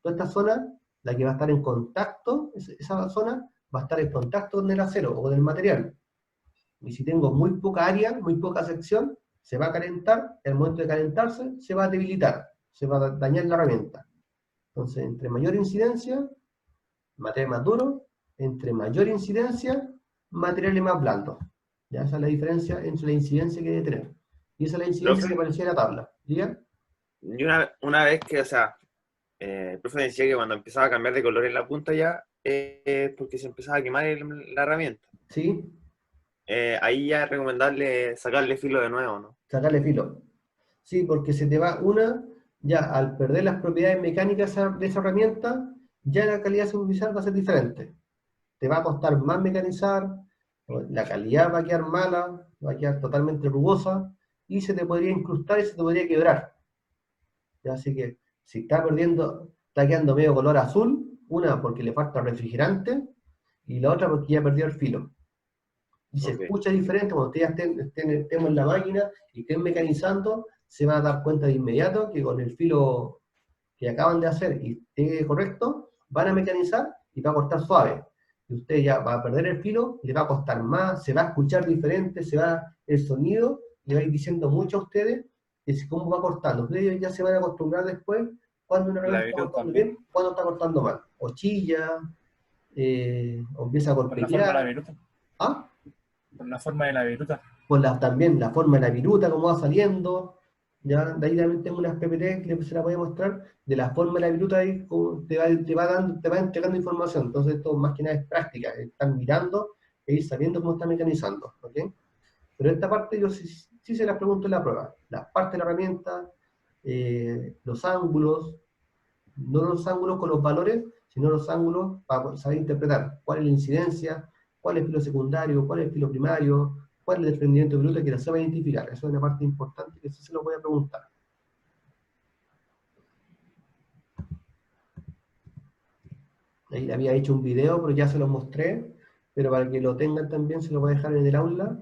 Toda esta zona, la que va a estar en contacto, esa zona va a estar en contacto con el acero o con el material. Y si tengo muy poca área, muy poca sección, se va a calentar, y al momento de calentarse, se va a debilitar, se va a dañar la herramienta. Entonces, entre mayor incidencia, material más duro, entre mayor incidencia, materiales más blandos. Ya esa es la diferencia entre la incidencia que debe tener. Y esa es la incidencia Profe, que aparecía en la tabla. ¿Diga? y una vez que, o sea, el profe decía que cuando empezaba a cambiar de color en la punta ya, porque se empezaba a quemar la herramienta. ¿Sí? Ahí ya es recomendable sacarle filo de nuevo, ¿no? Sacarle filo. Sí, porque se te va ya al perder las propiedades mecánicas de esa herramienta, ya la calidad superficial va a ser diferente. Te va a costar más mecanizar, la calidad va a quedar mala, va a quedar totalmente rugosa, y se te podría incrustar y se te podría quebrar. ¿Ya? Así que si está quedando medio color azul, una porque le falta refrigerante, y la otra porque ya perdió el filo. Y se Ok. escucha diferente cuando ustedes estemos en la máquina y estén mecanizando, se van a dar cuenta de inmediato que con el filo que acaban de hacer y esté correcto, van a mecanizar y va a cortar suave. Y usted ya va a perder el filo, le va a costar más, se va a escuchar diferente, el sonido le va a ir diciendo mucho a ustedes cómo va cortando. Ustedes ya se van a acostumbrar después cuando una herramienta está cortando bien, cuando está cortando mal. O chilla, o empieza a Por la forma de la golpetear. viruta. ¿Ah? Por la forma de la viruta. También la forma de la viruta, cómo va saliendo. Ya, de ahí también tengo unas PPT que se la voy a mostrar, de la forma de la viruta ahí, te va entregando información. Entonces esto más que nada es práctica, están mirando e ir sabiendo cómo está mecanizando. ¿Okay? Pero esta parte yo sí se las pregunto en la prueba. Las partes de la herramienta, los ángulos, no los ángulos con los valores, sino los ángulos para saber interpretar cuál es la incidencia, cuál es el filo secundario, cuál es el filo primario, cuál es el desprendimiento bruto, que lo sepa identificar. Eso es una parte importante que sí se lo voy a preguntar. Ahí le había hecho un video, pero ya se los mostré, pero para que lo tengan también se lo voy a dejar en el aula,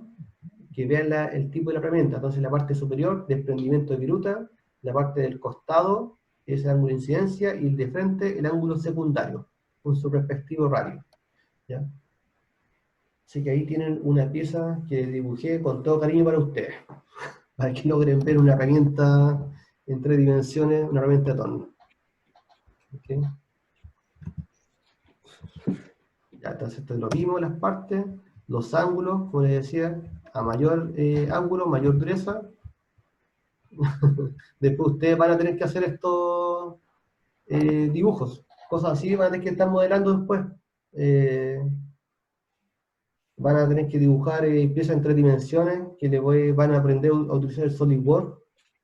que vean el tipo de la herramienta. Entonces la parte superior, desprendimiento de viruta, la parte del costado es el ángulo de incidencia, y el de frente el ángulo secundario, con su respectivo radio. ¿Ya? Así que ahí tienen una pieza que dibujé con todo cariño para ustedes, para que logren ver una herramienta en 3 dimensiones, una herramienta de torno. ¿Okay? Ya, entonces esto lo vimos, las partes, los ángulos, como les decía, a mayor ángulo, mayor dureza. Después ustedes van a tener que hacer estos dibujos, cosas así van a tener que estar modelando después. Van a tener que dibujar piezas en 3 dimensiones, que van a aprender a utilizar el SolidWorks,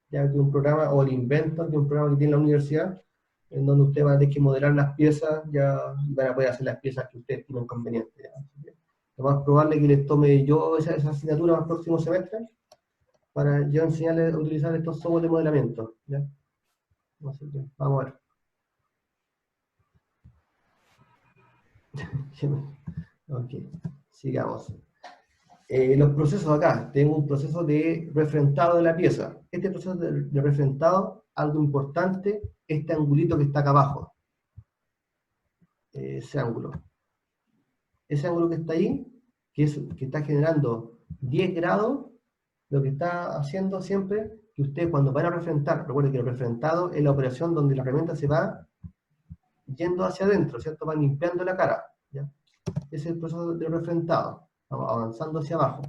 ya que es un programa, o el Inventor, que es un programa que tiene la universidad, en donde ustedes van a tener que modelar las piezas, ya, y van a poder hacer las piezas que ustedes tienen conveniente. Ya. Lo más probable es que les tome yo esa asignatura el próximo semestre, para yo enseñarles a utilizar estos software de modelamiento. ¿Ya? Así que, vamos a ver. Ok, sigamos. Los procesos acá, tengo un proceso de refrentado de la pieza. Este proceso de refrentado, algo importante, este angulito que está acá abajo. Ese ángulo. Ese ángulo que está ahí, que está generando 10 grados, lo que está haciendo siempre, que ustedes cuando van a refrentar, recuerden que el refrentado es la operación donde la herramienta se va yendo hacia adentro, ¿cierto? Va limpiando la cara, ¿ya? Ese es el proceso de refrentado, avanzando hacia abajo.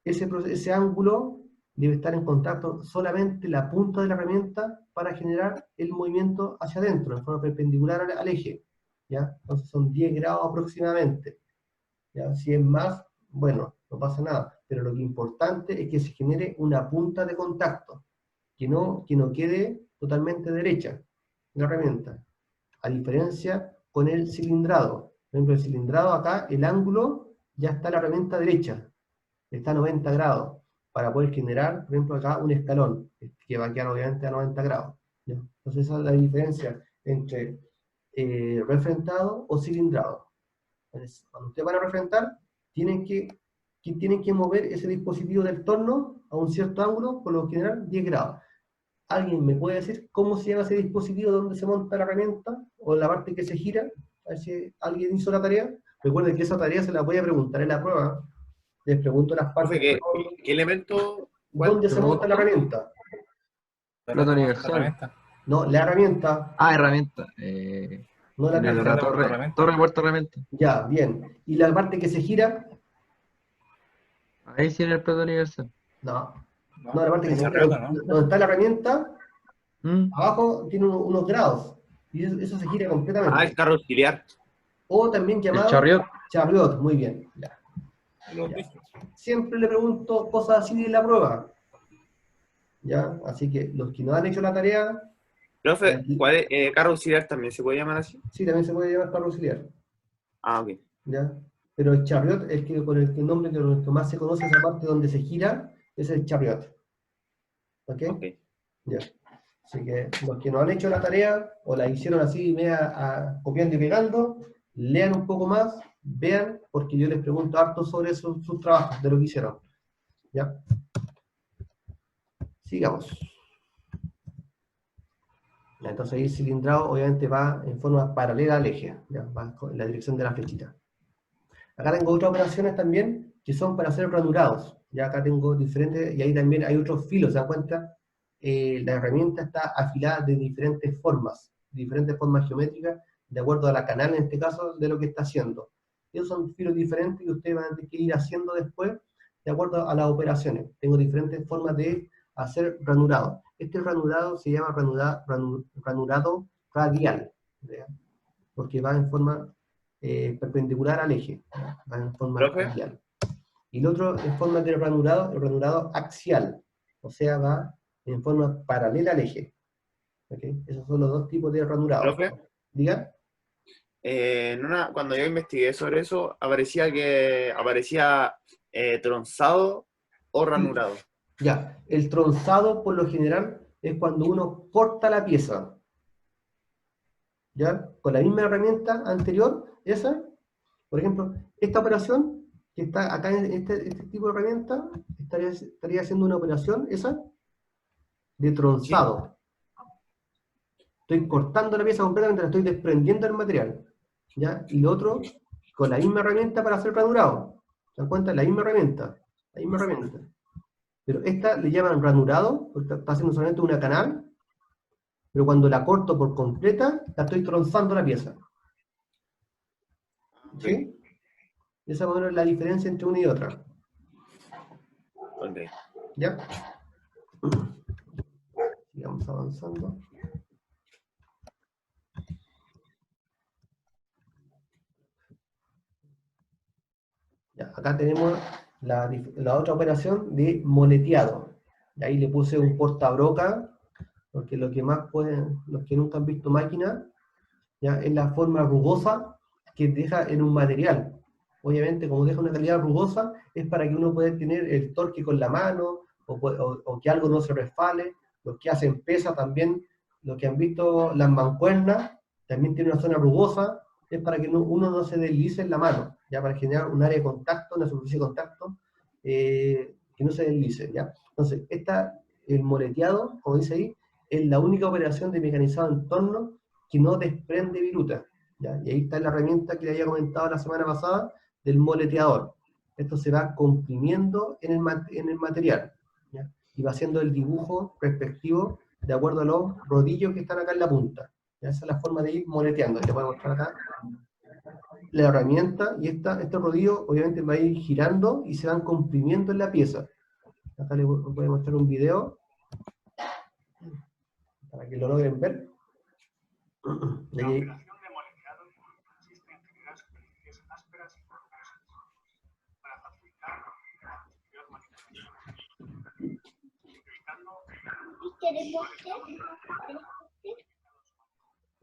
Ese ángulo debe estar en contacto solamente la punta de la herramienta para generar el movimiento hacia adentro, de forma perpendicular al eje, ¿ya? Entonces son 10 grados aproximadamente, ¿ya? Si es más, bueno, no pasa nada, pero lo que es importante es que se genere una punta de contacto, que no quede totalmente derecha la herramienta, a diferencia con el cilindrado. Por ejemplo, el cilindrado acá, el ángulo, ya está la herramienta derecha, está a 90 grados, para poder generar, por ejemplo, acá un escalón, que va a quedar obviamente a 90 grados. ¿Ya? Entonces esa es la diferencia entre refrentado o cilindrado. Entonces, cuando ustedes van a refrentar, tienen que mover ese dispositivo del torno a un cierto ángulo, por lo general 10 grados. ¿Alguien me puede decir cómo se llama ese dispositivo donde se monta la herramienta? O la parte que se gira. A ver si alguien hizo la tarea. Recuerden que esa tarea se la voy a preguntar en la prueba. Les pregunto las partes. Profe, ¿qué elemento? ¿Dónde se monta la herramienta? Plata universal. No, la herramienta. Ah, herramienta. No la En el pieza. torre puerta herramienta. Ya, bien. ¿Y la parte que se gira? Ahí sí en el plato universal. No. No, la parte que se gira. Charriota, ¿no? Donde está la herramienta, ¿Mm? abajo tiene unos grados. Y eso se gira completamente. Ah, el carro auxiliar. O también El llamado chariot. chariot. Muy bien. Ya. Siempre le pregunto cosas así en la prueba. ¿Ya? Así que los que no han hecho la tarea, Profe, ¿cuál es? ¿Carro auxiliar también se puede llamar así? sí, también se puede llamar carro auxiliar. Ah, ok. ¿Ya? Pero el chariot es con el nombre que más se conoce, esa parte donde se gira, es el chariot. ¿Ok? Ok. Ya. Así que los que no han hecho la tarea, o la hicieron así, copiando y pegando, lean un poco más, vean, porque yo les pregunto harto sobre sus trabajos, de lo que hicieron. ¿Ya? Sigamos. Entonces ahí el cilindrado obviamente va en forma paralela al eje, ¿ya? Va en la dirección de la flechita. Acá tengo otras operaciones también que son para hacer ranurados. Ya acá tengo diferentes, y ahí también hay otros filos, ¿se dan cuenta? La herramienta está afilada de diferentes formas geométricas, de acuerdo a la canal en este caso, de lo que está haciendo. Esos son filos diferentes que ustedes van a tener que ir haciendo después, de acuerdo a las operaciones. Tengo diferentes formas de hacer ranurado. Este ranurado se llama ranurado radial, ¿ya? Porque va en forma perpendicular al eje, ¿ya? Va en forma ¿Profe? radial. Y el otro en forma de ranurado, el ranurado axial, o sea, va en forma paralela al eje. ¿Ok? Esos son los dos tipos de ranurado. Profe, ¿Diga? cuando yo investigué sobre eso, aparecía tronzado o ranurado. Ya, el tronzado por lo general es cuando uno corta la pieza. ¿Ya? Con la misma herramienta anterior, esa, por ejemplo, esta operación que está acá en este tipo de herramienta, estaría haciendo una operación, esa, de tronzado. Estoy cortando la pieza completamente, la estoy desprendiendo del material. ¿Ya? Y lo otro, con la misma herramienta para hacer ranurado. ¿Se dan cuenta? La misma herramienta. La misma herramienta. Pero esta le llaman ranurado, porque está haciendo solamente una canal, pero cuando la corto por completa, la estoy tronzando la pieza. ¿Sí? Esa es la diferencia entre una y otra. Ok. ¿Ya? Sigamos avanzando. Ya, acá tenemos la otra operación de moleteado. Y ahí le puse un portabroca, porque lo que más pueden, los que nunca han visto máquina, ya es la forma rugosa que deja en un material. Obviamente, como deja una calidad rugosa, es para que uno pueda tener el torque con la mano, o que algo no se resbale. Los que hacen pesa también, los que han visto las mancuernas, también tiene una zona rugosa, es para que uno no se deslice en la mano, ya para generar un área de contacto, una superficie de contacto, que no se deslice, ¿ya? Entonces, el moleteado, como dice ahí, es la única operación de mecanizado en torno que no desprende viruta, ¿ya? Y ahí está la herramienta que le había comentado la semana pasada, del moleteador. Esto se va comprimiendo en el material, ¿ya? Y va haciendo el dibujo respectivo de acuerdo a los rodillos que están acá en la punta. ¿Ya? Esa es la forma de ir moleteando. Te voy a mostrar acá la herramienta, y estos rodillos obviamente van a ir girando y se van comprimiendo en la pieza. Acá les voy a mostrar un video para que lo logren ver. De ahí,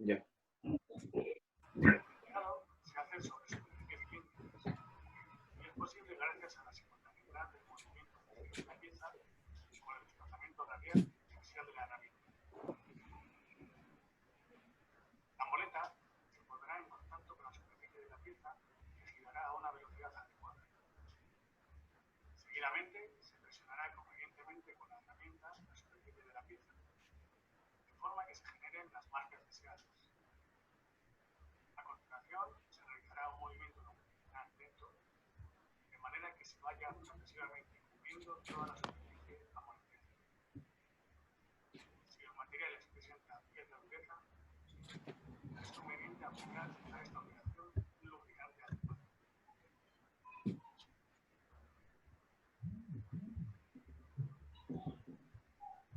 Ya.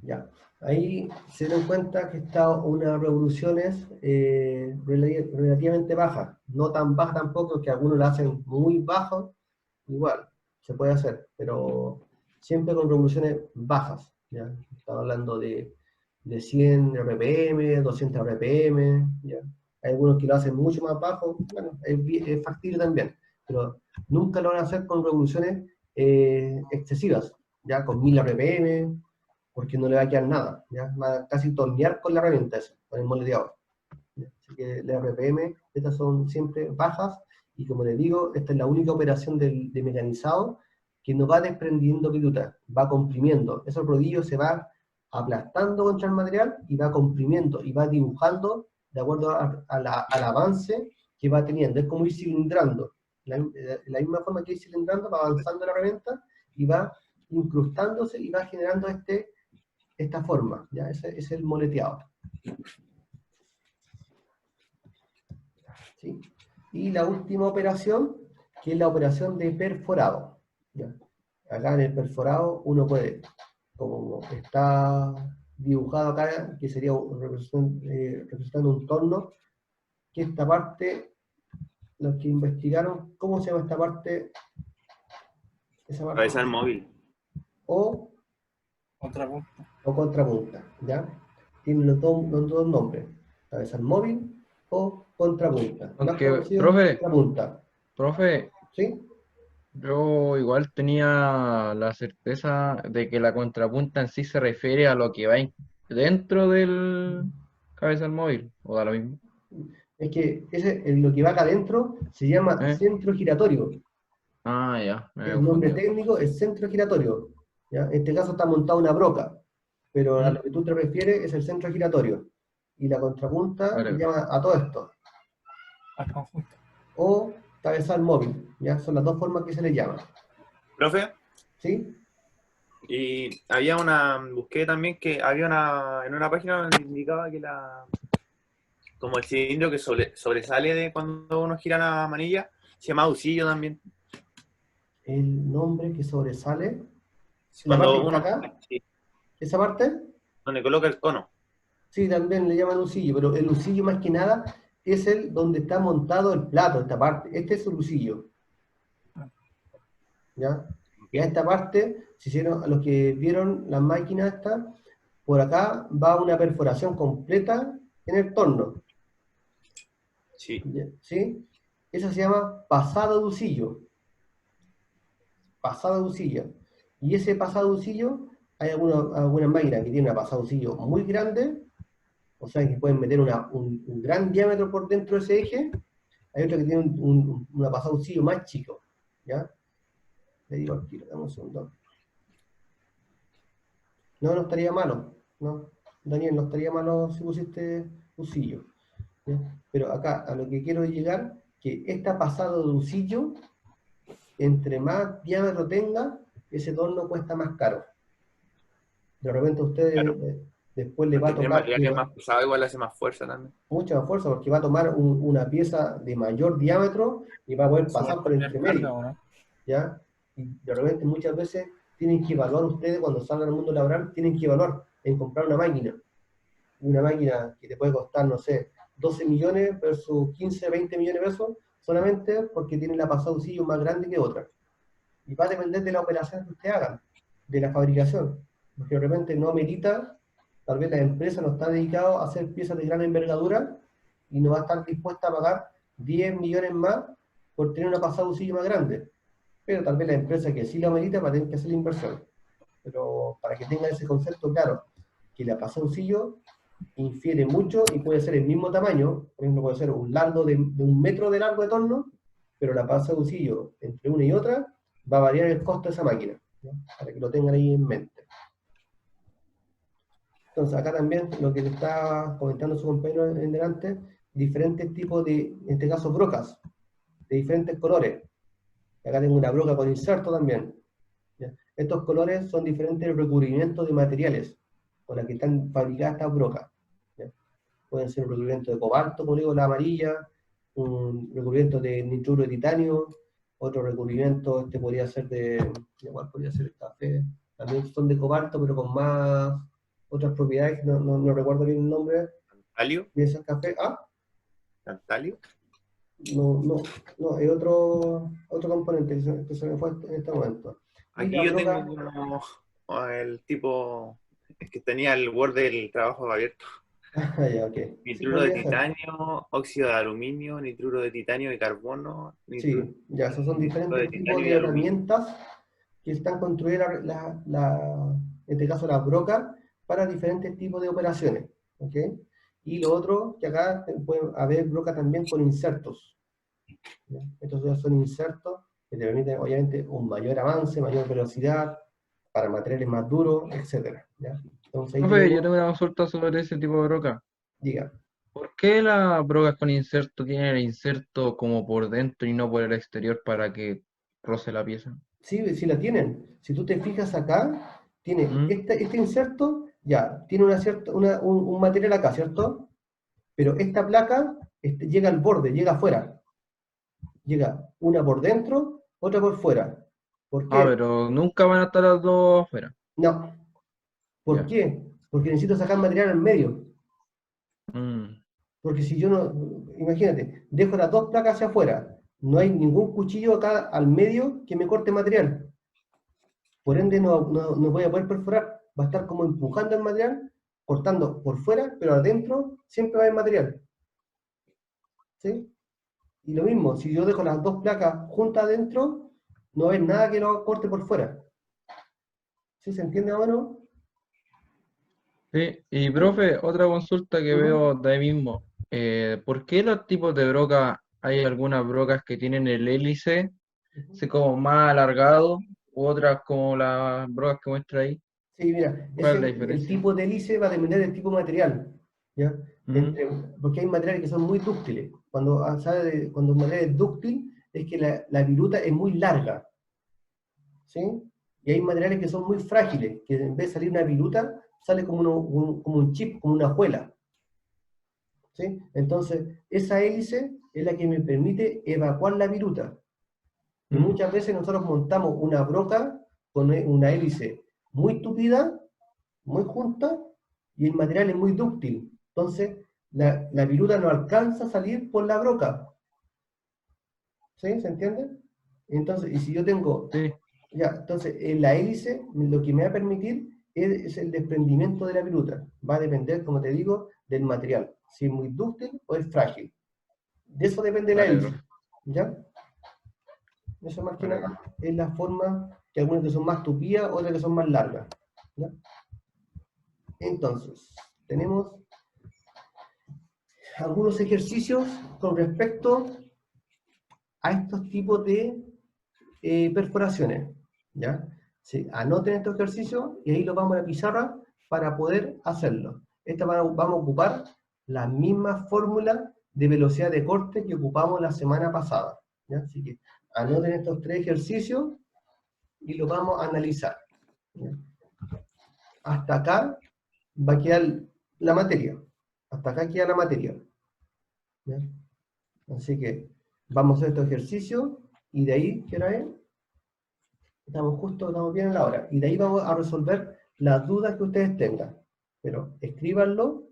ya. Ahí se dan cuenta que está unas revoluciones relativamente bajas, no tan bajas tampoco, que algunos la hacen muy bajo, igual, se puede hacer, pero siempre con revoluciones bajas, ¿ya? Estaba hablando de 100 RPM, 200 RPM, ¿ya? Hay algunos que lo hacen mucho más bajo, bueno, es factible también, pero nunca lo van a hacer con revoluciones excesivas, ya con 1000 RPM, porque no le va a quedar nada, ¿ya? Va a casi tornear con la herramienta eso, con el moleteador. Así que las RPM, estas son siempre bajas, y como les digo, esta es la única operación de mecanizado que no va desprendiendo viruta, va comprimiendo. Esos rodillos se va aplastando contra el material y va comprimiendo y va dibujando de acuerdo al avance que va teniendo. Es como ir cilindrando. La misma forma que ir cilindrando, va avanzando la herramienta y va incrustándose y va generando esta forma. ¿Ya? Ese es el moleteado. ¿Sí? Y la última operación, que es la operación de perforado. ¿Ya? Acá en el perforado uno puede, como está dibujado acá, que sería representando un torno, que esta parte, los que investigaron, ¿cómo se llama esta parte? Esa parte. Cabeza del móvil. O Contrapunto. contrapunta, ¿ya? tienen los dos nombres, cabezal móvil o contrapunta. Más Aunque, conocido profe, contrapunta, profe, ¿sí? yo igual tenía la certeza de que la contrapunta en sí se refiere a lo que va dentro del cabezal móvil, o da lo mismo. Es que lo que va acá adentro se llama ¿Eh? centro giratorio. Ah, ya, me había El nombre confundido. técnico es centro giratorio. ¿Ya? En este caso está montada una broca, pero a ¿Mm? lo que tú te refieres es el centro giratorio. Y la contrapunta se Vale, llama a todo esto. Al conjunto. O cabezal móvil. ¿Ya? Son las dos formas que se le llama. Profe, ¿Sí? y había busqué también que había en una página donde indicaba que como el cilindro que sobresale de cuando uno gira la manilla, se llama usillo también. El nombre que sobresale, la parte Cuando que está uno, acá, sí, esa parte, donde coloca el cono. sí, también le llaman usillo, pero el usillo más que nada es el donde está montado el plato, esta parte. Este es el usillo. ¿Ya? Y a esta parte, si hicieron, a los que vieron la máquina esta, por acá va una perforación completa en el torno. Sí. ¿Ya? ¿Sí? Eso se llama pasado de usillo. Pasado de usillo. Y ese pasado de usillo, hay algunas máquinas que tienen una pasada de usillo muy grande, o sea que pueden meter un gran diámetro por dentro de ese eje. Hay otras que tienen una pasada de usillo más chico. ¿Ya? Le digo aquí, dame un segundo. No, no estaría malo, ¿no? Daniel, no estaría malo si pusiste usillo. ¿Ya? Pero acá, a lo que quiero llegar, que esta pasada de usillo, entre más diámetro tenga, ese torno cuesta más caro. De repente a ustedes Claro. después le va Porque a tiene tocar material que es más pesado, igual hace más fuerza también. mucha más fuerza, porque va a tomar una pieza de mayor diámetro y va a poder pasar por Soportar entre carga medio. o no. ¿Ya? Y de repente muchas veces tienen que evaluar ustedes, cuando salgan al mundo laboral, tienen que evaluar en comprar una máquina que te puede costar, no sé, 12 millones versus 15, 20 millones de pesos, solamente porque tiene la pasada de usillo más grande que otra. Y va a depender de la operación que usted haga, de la fabricación. Porque de repente no amerita, tal vez la empresa no está dedicada a hacer piezas de gran envergadura y no va a estar dispuesta a pagar 10 millones más por tener una pasada de usillo más grande. Pero tal vez la empresa que sí lo amerita va a tener que hacer la inversión. Pero para que tengan ese concepto claro, que la pasada de usillo infiere mucho y puede ser el mismo tamaño, por ejemplo, puede ser un largo de 1 metro de largo de torno, pero la pasada de usillo entre una y otra va a variar el costo de esa máquina, ¿no? Para que lo tengan ahí en mente. Entonces, acá también lo que le está comentando su compañero en delante, diferentes tipos de, en este caso, brocas, de diferentes colores. Acá tengo una broca con inserto también. ¿Ya? Estos colores son diferentes recubrimientos de materiales con los que están fabricadas estas brocas. ¿Ya? Pueden ser un recubrimiento de cobalto, como digo, la amarilla, un recubrimiento de nitruro de titanio, otro recubrimiento, este podría ser igual podría ser el café, también son de cobalto, pero con más otras propiedades, no recuerdo bien el nombre ¿Tantalio? de esos cafés. Ah, ¿Tantalio? no, hay otro componente que se me fue en este momento. Y la Aquí yo tengo broca, como el tipo, es que tenía el Word del trabajo abierto. ah, ya, ok. Sí, Nitruro de podría ser. titanio, óxido de aluminio, nitruro de titanio y carbono, nitruro Sí, ya, esos son de diferentes tipos titanio y de aluminio. herramientas que están construidas, en este caso las brocas, para diferentes tipos de operaciones. ¿Ok? Y lo otro, que acá puede haber brocas también con insertos. ¿Ya? Estos ya son insertos que te permiten, obviamente, un mayor avance, mayor velocidad, para materiales más duros, etc. ¿Ya? Entonces ahí Profe, yo tenemos, tengo una consulta sobre ese tipo de broca. diga, ¿Por qué las brocas con inserto tienen el inserto como por dentro y no por el exterior para que roce la pieza? sí, sí la tienen. Si tú te fijas acá, tiene ¿Mm? este inserto, ya, tiene un material acá, ¿cierto? Pero esta placa llega al borde, llega afuera. Llega una por dentro, otra por fuera. ¿Por Ah, qué? pero nunca van a estar las dos afuera. No. ¿Por Ya. qué? Porque necesito sacar material al medio. Mm, Porque si yo no, imagínate, dejo las dos placas hacia afuera, no hay ningún cuchillo acá al medio que me corte material. Por ende no voy a poder perforar. Va a estar como empujando el material cortando por fuera, pero adentro siempre va a haber material. ¿Sí? Y lo mismo, si yo dejo las dos placas juntas adentro, no va a haber nada que lo corte por fuera. ¿Sí se entiende más o menos? Sí, y profe, otra consulta que Ujú. veo de ahí mismo. ¿Por qué los tipos de brocas, hay algunas brocas que tienen el hélice, así como más alargado, u otras como las brocas que muestra ahí? Sí, mira, ¿Cuál es la el diferencia? tipo de hélice va a depender del tipo de material, ¿ya? Ujú, Porque hay materiales que son muy dúctiles. Cuando, cuando un material es dúctil, es que la viruta es muy larga, ¿sí? Y hay materiales que son muy frágiles, que en vez de salir una viruta, sale como, como un chip, como una juela, ¿sí? Entonces, esa hélice es la que me permite evacuar la viruta. Y ujú, muchas veces nosotros montamos una broca con una hélice muy tupida, muy junta, y el material es muy dúctil. Entonces, la viruta no alcanza a salir por la broca. ¿Sí? ¿Se entiende? Entonces, y si yo tengo, sí, ya, entonces, en la hélice, lo que me va a permitir es el desprendimiento de la viruta. Va a depender, como te digo, del material. Si es muy dúctil o es frágil. De eso depende la vale, hélice. profe, ¿Ya? Eso más que vale, nada profe. es la forma que algunas que son más tupidas, otras que son más largas. ¿Ya? Entonces, tenemos algunos ejercicios con respecto a estos tipos de perforaciones. ¿Ya? Sí, anoten estos ejercicios y ahí los vamos a la pizarra para poder hacerlo. Vamos a ocupar la misma fórmula de velocidad de corte que ocupamos la semana pasada. ¿Ya? Así que anoten estos 3 ejercicios y los vamos a analizar. ¿Ya? Hasta acá va a quedar la materia. Hasta acá queda la materia. ¿Ya? Así que vamos a hacer estos ejercicios y de ahí, ¿qué hora es? Estamos bien en la hora. Y de ahí vamos a resolver las dudas que ustedes tengan. Pero escríbanlo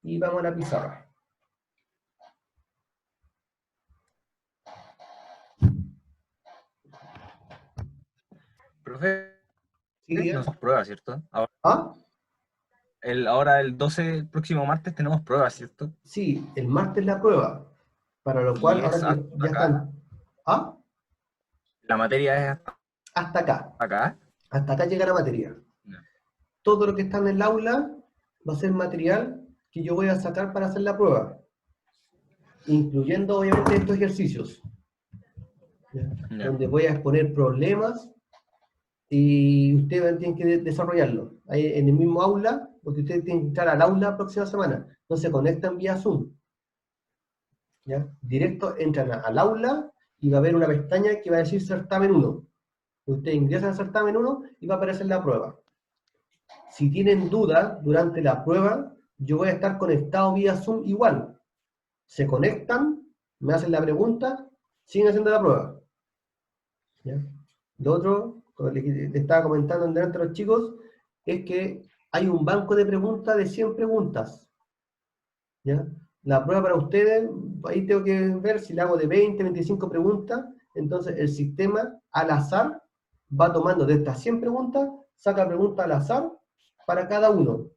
y vamos a la pizarra. Profe, ¿Sí, no Díaz? hacemos pruebas, ¿cierto? Ahora ¿Ah? ahora el 12, el próximo martes, tenemos pruebas, ¿cierto? Sí, el martes la prueba. Para lo cual Y ahora es que hasta ya acá. están. ¿Ah? La materia es hasta Hasta acá. acá. Hasta acá llega la materia. No. Todo lo que está en el aula va a ser material que yo voy a sacar para hacer la prueba, incluyendo obviamente estos ejercicios, ¿ya? Ya. Donde voy a exponer problemas y ustedes tienen que desarrollarlo. Ahí en el mismo aula, porque ustedes tienen que entrar al aula la próxima semana, no se conectan vía Zoom, ¿ya? Directo entran al aula y va a haber una pestaña que va a decir certamen 1. Ustedes ingresan al certamen 1 y va a aparecer la prueba. Si tienen dudas durante la prueba, yo voy a estar conectado vía Zoom igual. Se conectan, me hacen la pregunta, siguen haciendo la prueba. ¿Ya? Lo otro, como le estaba comentando delante a los chicos, es que hay un banco de preguntas de 100 preguntas. ¿Ya? La prueba para ustedes, ahí tengo que ver si la hago de 20, 25 preguntas, entonces el sistema al azar va tomando de estas 100 preguntas, saca preguntas al azar para cada uno.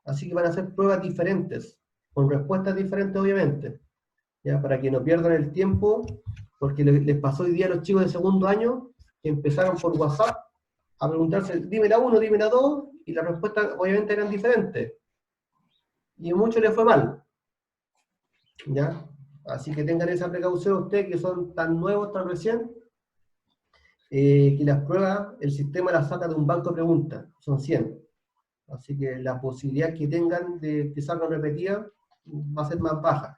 Así que van a ser pruebas diferentes, con respuestas diferentes obviamente. ¿Ya? Para que no pierdan el tiempo, porque les pasó hoy día a los chicos de segundo año que empezaron por WhatsApp a preguntarse, dime la 1, dime la 2, y las respuestas obviamente eran diferentes. Y a muchos les fue mal. ¿Ya? Así que tengan esa precaución ustedes que son tan nuevos, tan recién, que las pruebas, el sistema las saca de un banco de preguntas, son 100. Así que la posibilidad que tengan de que salgan repetidas va a ser más baja.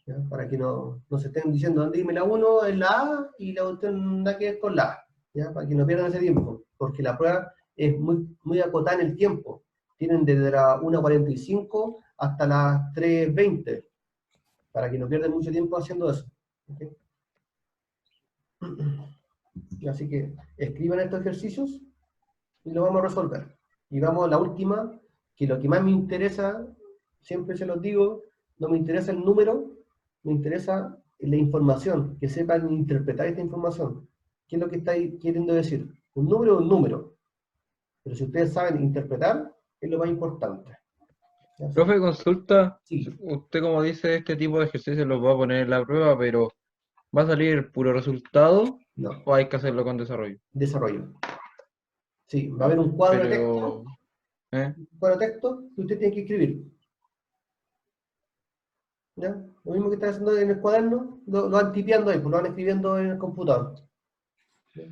¿Ya? Para que no se estén diciendo, dime la 1 es la A y la otra nada que ver con la A. ¿Ya? Para que no pierdan ese tiempo, porque la prueba es muy acotada en el tiempo. Tienen desde las 1:45 hasta las 3:20, para que no pierdan mucho tiempo haciendo eso. ¿Okay? Así que escriban estos ejercicios y lo vamos a resolver. Y vamos a la última, que lo que más me interesa, siempre se los digo, no me interesa el número, me interesa la información, que sepan interpretar esta información. ¿Qué es lo que estáis queriendo decir? Un número es un número, pero si ustedes saben interpretar, es lo más importante. ¿Ya? Profe, consulta, Sí. usted como dice, este tipo de ejercicios los va a poner en la prueba, pero ¿va a salir el puro resultado No, o hay que hacerlo con desarrollo? desarrollo. Sí, va a haber un cuadro de texto, Pero, que usted tiene que escribir. ¿Ya? Lo mismo que está haciendo en el cuaderno, lo van tipeando ahí, pues lo van escribiendo en el computador. ¿Ya?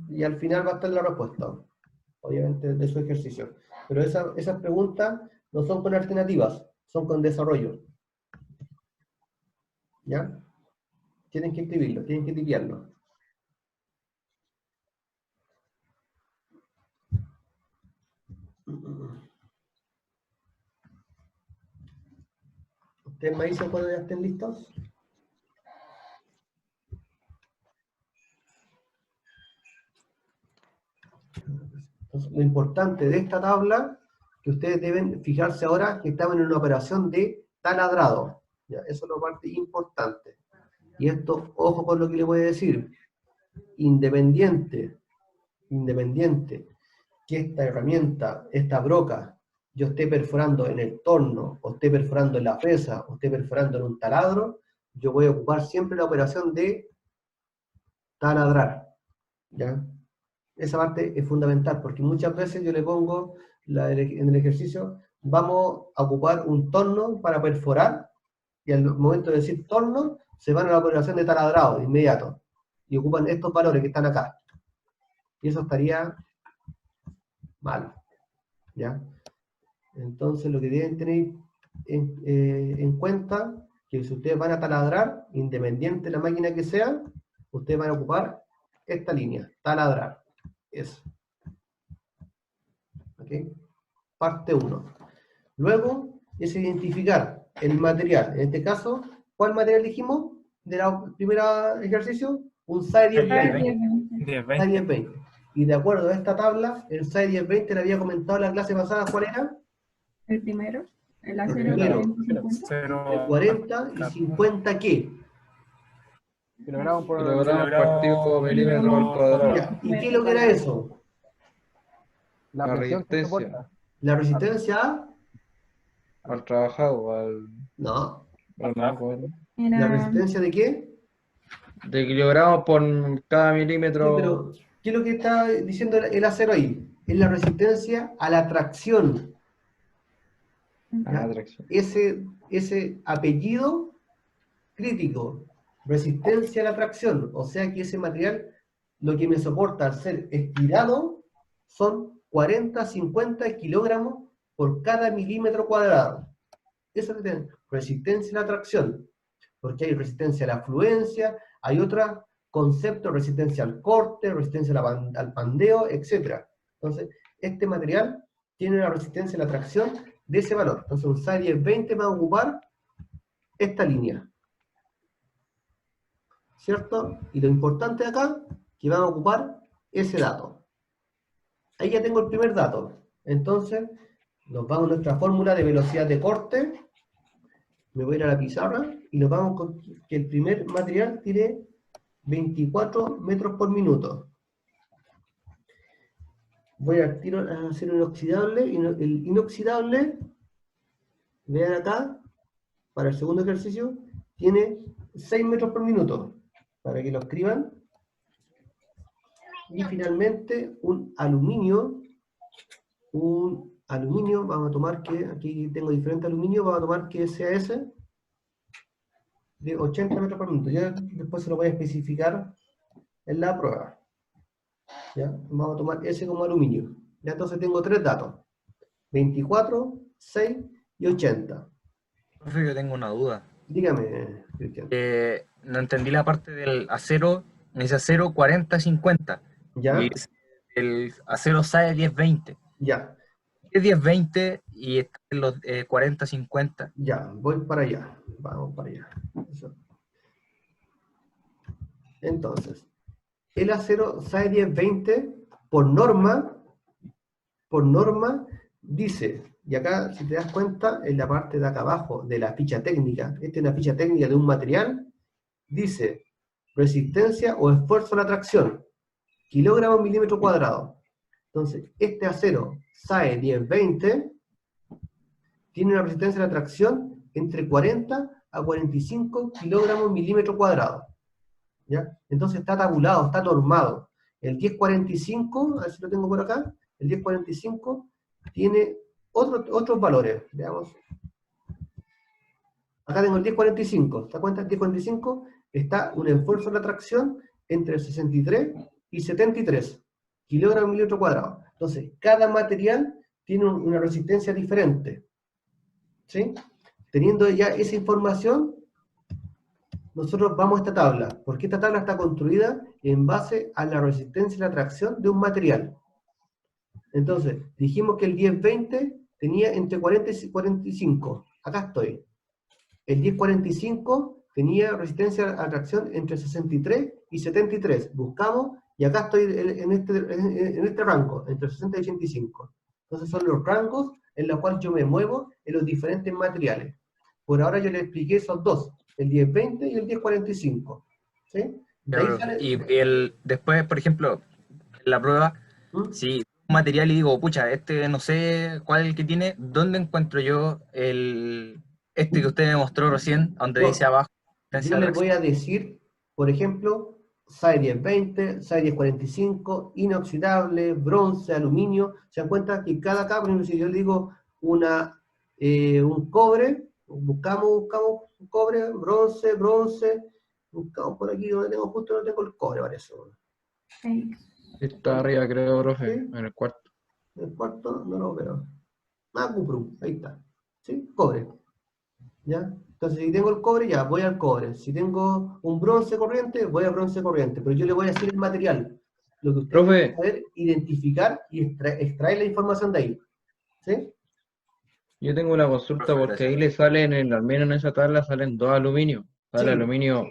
Y al final va a estar la respuesta, obviamente, de su ejercicio. Pero esas preguntas no son con alternativas, son con desarrollo. ¿Ya? Tienen que escribirlo, tienen que tipearlo. ¿Ustedes me dicen cuando ya estén listos? Entonces, lo importante de esta tabla, que ustedes deben fijarse ahora que estamos en una operación de taladrado. ¿Ya? Eso es la parte importante. Y esto, ojo con lo que le voy a decir. Independiente que esta herramienta, esta broca, yo esté perforando en el torno, o esté perforando en la fresa, o esté perforando en un taladro, yo voy a ocupar siempre la operación de taladrar. ¿Ya? Esa parte es fundamental, porque muchas veces yo le pongo en el ejercicio, vamos a ocupar un torno para perforar, y al momento de decir torno, se van a la operación de taladrado de inmediato, y ocupan estos valores que están acá. Y eso estaría mal. ¿Ya? Entonces lo que deben tener en cuenta, que si ustedes van a taladrar, independiente de la máquina que sea, ustedes van a ocupar esta línea, taladrar. Eso. ¿Ok? Parte 1. Luego es identificar el material. En este caso, ¿cuál material dijimos de la primera ejercicio? Un SAE 1020. 10-20. SAE 1020. Y de acuerdo a esta tabla, el SAE 1020 le había comentado en la clase pasada, ¿cuál era? El primero, el acero primero. 40-50. De 40 y 50 ¿qué? Kilogramos por kilogramos partido milímetro al cuadrado. Ya. ¿Y qué es lo que era eso? la La presión que resistencia. soporta. ¿La resistencia a? Al trabajado, al... No. no, ¿cómo era? ¿La Era resistencia de qué? De kilogramos por cada Sí, milímetro. pero ¿qué es lo que está diciendo el acero ahí? Es la resistencia a la tracción. A la atracción. Ese apellido crítico, resistencia a la tracción, o sea que ese material, lo que me soporta al ser estirado, son 40-50 kilogramos por cada milímetro cuadrado. Eso es resistencia a la tracción, porque hay resistencia a la fluencia, hay otro concepto, resistencia al corte, resistencia al pandeo, etc. Entonces, este material tiene una resistencia a la tracción de ese valor. Entonces, un SAE 1020 va a ocupar esta línea. ¿Cierto? Y lo importante acá, que van a ocupar ese dato. Ahí ya tengo el primer dato. Entonces, nos vamos a nuestra fórmula de velocidad de corte. Me voy a ir a la pizarra y nos vamos con que el primer material tiene 24 metros por minuto. Voy a hacer un inoxidable. Y el inoxidable, vean acá, para el segundo ejercicio, tiene 6 metros por minuto. Para que lo escriban. Y finalmente, un aluminio, vamos a tomar que, aquí tengo diferente aluminio, vamos a tomar que sea ese, de 80 metros por minuto. Yo después se lo voy a especificar en la prueba. ¿Ya? Vamos a tomar ese como aluminio. Ya entonces tengo tres datos. 24, 6 y 80. Profe, yo tengo una duda. Dígame, Cristian. No entendí la parte del acero, me dice acero 40-50. ¿Ya? Y dice el acero SAE 10-20. Ya. ¿Qué es 10-20 y está en los 40-50? Ya, voy para allá. Vamos para allá. Eso. Entonces, el acero SAE 1020, por norma, dice, y acá, si te das cuenta, en la parte de acá abajo de la ficha técnica, esta es una ficha técnica de un material, dice resistencia o esfuerzo a la tracción, kilogramos milímetro cuadrado. Entonces, este acero SAE 1020 tiene una resistencia a la tracción entre 40 a 45 kilogramos milímetro cuadrado. ¿Ya? Entonces está tabulado, está normado. El 1045, a ver si lo tengo por acá, el 1045 tiene otros valores. Veamos. Acá tengo el 1045. ¿Te das cuenta? El 1045 está un esfuerzo de la tracción entre 63 y 73 kilogramos milímetro cuadrado. Entonces, cada material tiene una resistencia diferente. ¿Sí? Teniendo ya esa información, nosotros vamos a esta tabla, porque esta tabla está construida en base a la resistencia y la tracción de un material. Entonces, dijimos que el 1020 tenía entre 40 y 45. Acá estoy. El 1045 tenía resistencia a tracción entre 63 y 73. Buscamos, y acá estoy en este rango, entre 60 y 85. Entonces son los rangos en los cuales yo me muevo en los diferentes materiales. Por ahora yo les expliqué esos dos, el 1020 y el 1045. ¿Sí? De ahí sale... Y después, por ejemplo, en la prueba, ¿Mm? si un material y digo, pucha, este no sé cuál es el que tiene, ¿dónde encuentro yo este que usted me mostró recién, donde No, dice abajo? yo les voy a decir, por ejemplo, SAE 1020, SAE 1045, inoxidable, bronce, aluminio. Se dan cuenta que cada capa, por ejemplo, si yo le digo un cobre, buscamos un cobre, bronce, buscamos por aquí donde tengo, justo donde tengo el cobre, parece. Está arriba, creo, profe, ¿Sí? en el cuarto. El cuarto no lo veo. Cuprum, ahí está. ¿Sí? Cobre. ¿Ya? Entonces, si tengo el cobre, ya, voy al cobre. Si tengo un bronce corriente, voy al bronce corriente. Pero yo le voy a decir el material. Lo que ustedes deben Profe, saber, identificar y extraer la información de ahí. ¿Sí? yo tengo una consulta Profe, porque gracias. ahí le salen, al menos en esa tabla, salen dos aluminios. Sale Sí. aluminio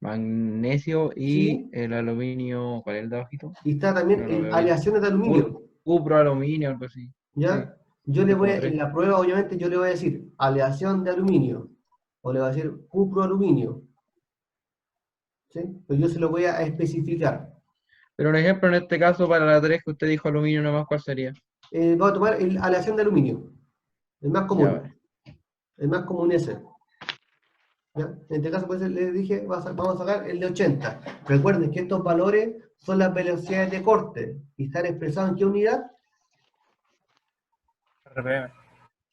magnesio y Sí. el aluminio, ¿cuál es el de abajito? Y está también No lo veo bien. aleaciones de aluminio. Cupro aluminio, algo así. Sí, ¿Ya? Yo le hay voy como a, tres. en la prueba, obviamente, yo le voy a decir aleación de aluminio. O le voy a decir cupro aluminio. ¿Sí? Pero yo se lo voy a especificar. Pero un ejemplo en este caso, para la 3 que usted dijo aluminio nomás, ¿cuál sería? Voy a tomar aleación de aluminio. El más Ya, común. vale. El más común es ese. ¿Ya? En este caso, pues le dije, vamos a sacar el de 80. Recuerden que estos valores son las velocidades de corte. ¿Y están expresados en qué unidad? RPM.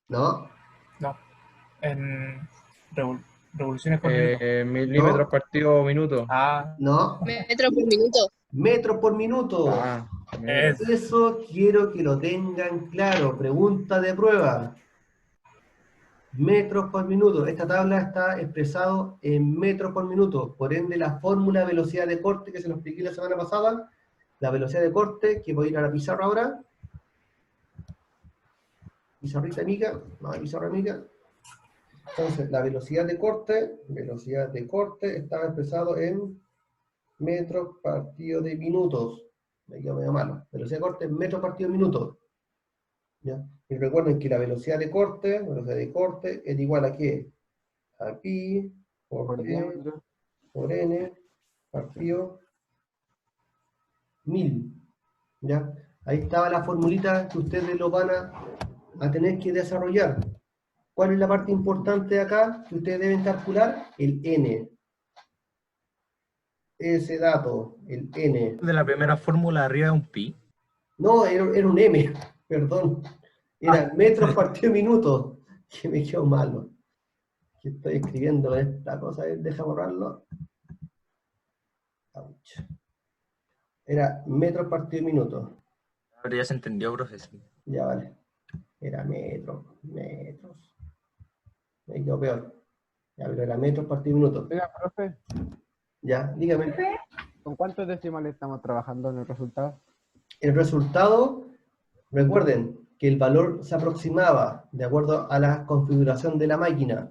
No. No. En revoluciones por minuto. Milímetros No. partido minuto. Ah, No. Metros por minuto. Metros por minuto. Ah, es. Eso quiero que lo tengan claro. Pregunta de prueba. Metros por minuto. Esta tabla está expresado en metros por minuto. Por ende, la fórmula de velocidad de corte que se lo expliqué la semana pasada, la velocidad de corte, que voy a ir a la pizarra ahora. Pizarrita amiga. No, pizarra amiga. Entonces, la velocidad de corte está expresado en metros partido de minutos. Me quedo medio malo. Velocidad de corte en metros partido de minutos. ¿Ya? Y recuerden que la velocidad de corte es igual a qué? A pi por Por d diámetro. por n partido 1000. ¿Ya? Ahí estaba la formulita que ustedes lo van a tener que desarrollar. ¿Cuál es la parte importante de acá que ustedes deben calcular? El n. Ese dato, el n. De la primera fórmula arriba es un pi. No, era un m, perdón. Era metros partido minutos. Que me quedó malo. Que estoy escribiendo esta cosa, deja borrarlo. Ouch. Era metros partido minutos. Pero ya se entendió, profesor. Ya vale. Era metros. Me quedó peor. Ya, pero era metros partido minutos. Oiga, profe, Ya, dígame. ¿con cuántos decimales estamos trabajando en el resultado? El resultado, recuerden que el valor se aproximaba de acuerdo a la configuración de la máquina,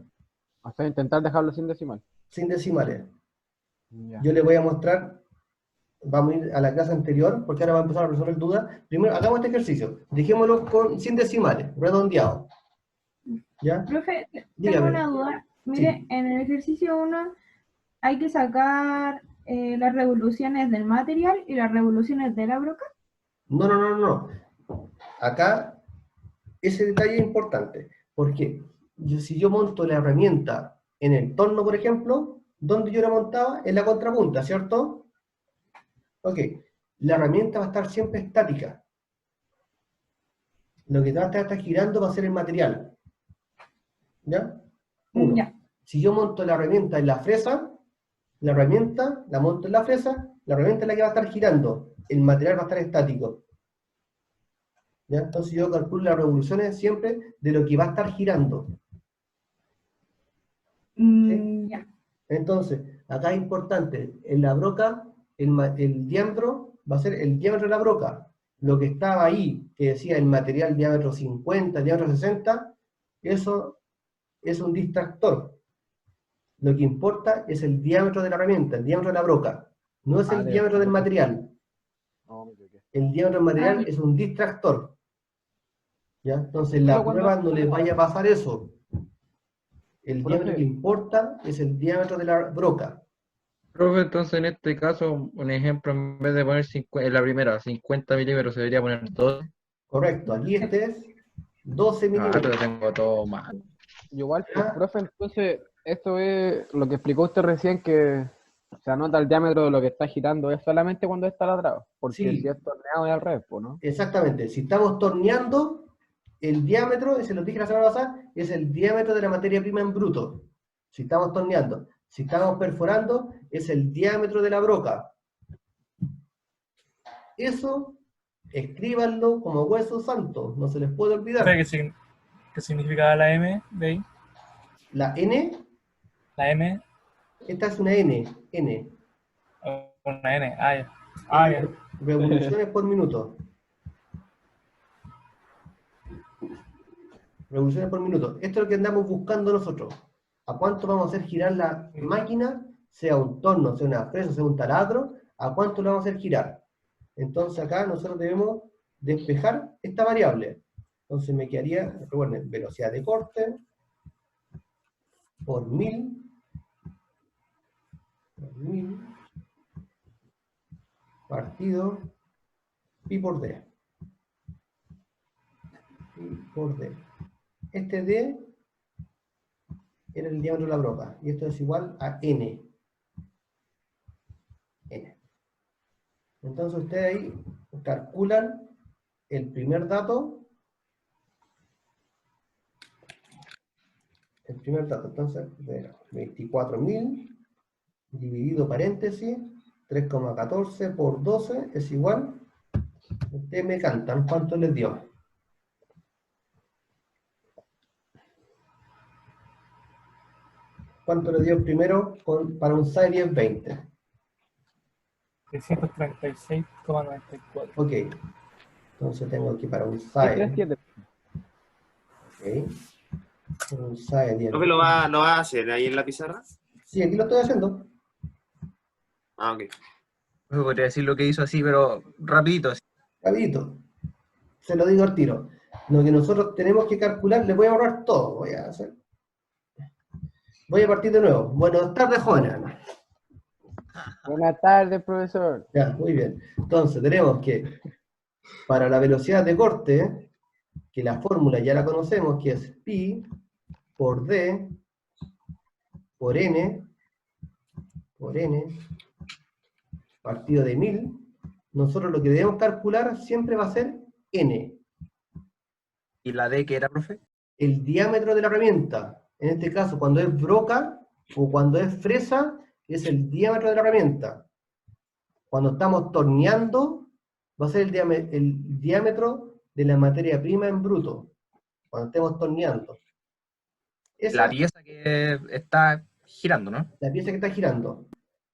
O sea, intentar dejarlo sin decimal. sin decimales. Ya. Yo les voy a mostrar, vamos a ir a la clase anterior, porque ahora va a empezar a resolver dudas. Primero, hagamos este ejercicio. Dejémoslo sin decimales, redondeado. ¿Ya? Profe, tengo Dígame. una duda. Mire, Sí. en el ejercicio 1 hay que sacar las revoluciones del material y las revoluciones de la broca. No, no, no, no. Acá, ese detalle es importante. Porque si yo monto la herramienta en el torno, por ejemplo, ¿dónde yo la montaba? En la contrapunta, ¿cierto? Ok. La herramienta va a estar siempre estática. Lo que va a estar girando va a ser el material. ¿Ya? Uno. Ya. Si yo monto la herramienta en la fresa, la herramienta la monto en la fresa, la herramienta es la que va a estar girando. El material va a estar estático. ¿Ya? Entonces yo calculo las revoluciones siempre de lo que va a estar girando. ¿Sí? Ya. Entonces, acá es importante, en la broca, el diámetro va a ser el diámetro de la broca. Lo que estaba ahí, que decía el material diámetro 50, diámetro 60, eso es un distractor. Lo que importa es el diámetro de la herramienta, el diámetro de la broca. No es el diámetro del material. No, me equivoqué. El diámetro del material es un distractor. ¿Ya? Entonces, en la prueba no les vaya a pasar eso. El diámetro Profe. que importa es el diámetro de la broca. Profe, entonces en este caso, un ejemplo, en vez de poner en la primera 50 milímetros, se debería poner 12. Correcto, aquí este es 12 Ah, pero milímetros. tengo todo mal. Igual, ¿Ya? profe, entonces, esto es lo que explicó usted recién, que se anota el diámetro de lo que está girando, es solamente cuando está ladrado, porque si Sí, es torneado es al revés, pues, ¿no? exactamente. Si estamos torneando, el diámetro, se lo dije la semana pasada, es el diámetro de la materia prima en bruto. Si estamos torneando. Si estamos perforando, es el diámetro de la broca. Eso, escríbanlo como hueso santo, no se les puede olvidar. Profe, ¿qué significa la M de ahí? La N, La M, esta es una N. una N. Ah, ya. Ah, ya. Revoluciones por minuto. Revoluciones por minuto. Esto es lo que andamos buscando nosotros. ¿A cuánto vamos a hacer girar la máquina? Sea un torno, sea una fresa, sea un taladro. ¿A cuánto lo vamos a hacer girar? Entonces acá nosotros debemos despejar esta variable. Entonces me quedaría, recuerden, velocidad de corte por 1000 partido pi por d. Pi por d. Este d era el diámetro de la broca. Y esto es igual a n. Entonces ustedes ahí calculan el primer dato. Entonces, 24.000 dividido paréntesis, 3,14 por 12 es igual. Ustedes me cantan, ¿cuánto les dio? ¿Cuánto les dio primero para un SAE 1020? 636,94. Ok, entonces tengo aquí para un SAE. 637. Ok, un SAE 10. ¿Profe, lo va a hacer ahí en la pizarra? Sí, aquí lo estoy haciendo. Ah, ok. Me podría decir lo que hizo así, pero rapidito. Así. Rapidito. Se lo digo al tiro. Lo que nosotros tenemos que calcular, le voy a ahorrar todo. Voy a partir de nuevo. Buenas tardes, jóvenes. Buenas tardes, profesor. Ya, muy bien. Entonces, tenemos que, para la velocidad de corte, que la fórmula ya la conocemos, que es pi por d por n partido de 1000, nosotros lo que debemos calcular siempre va a ser n, ¿Y la D que era, profe? el diámetro de la herramienta. En este caso, cuando es broca o cuando es fresa, es el diámetro de la herramienta. Cuando estamos torneando, va a ser el diámetro de la materia prima en bruto. Cuando estemos torneando. Esa La es pieza que está girando, ¿no? la pieza que está girando.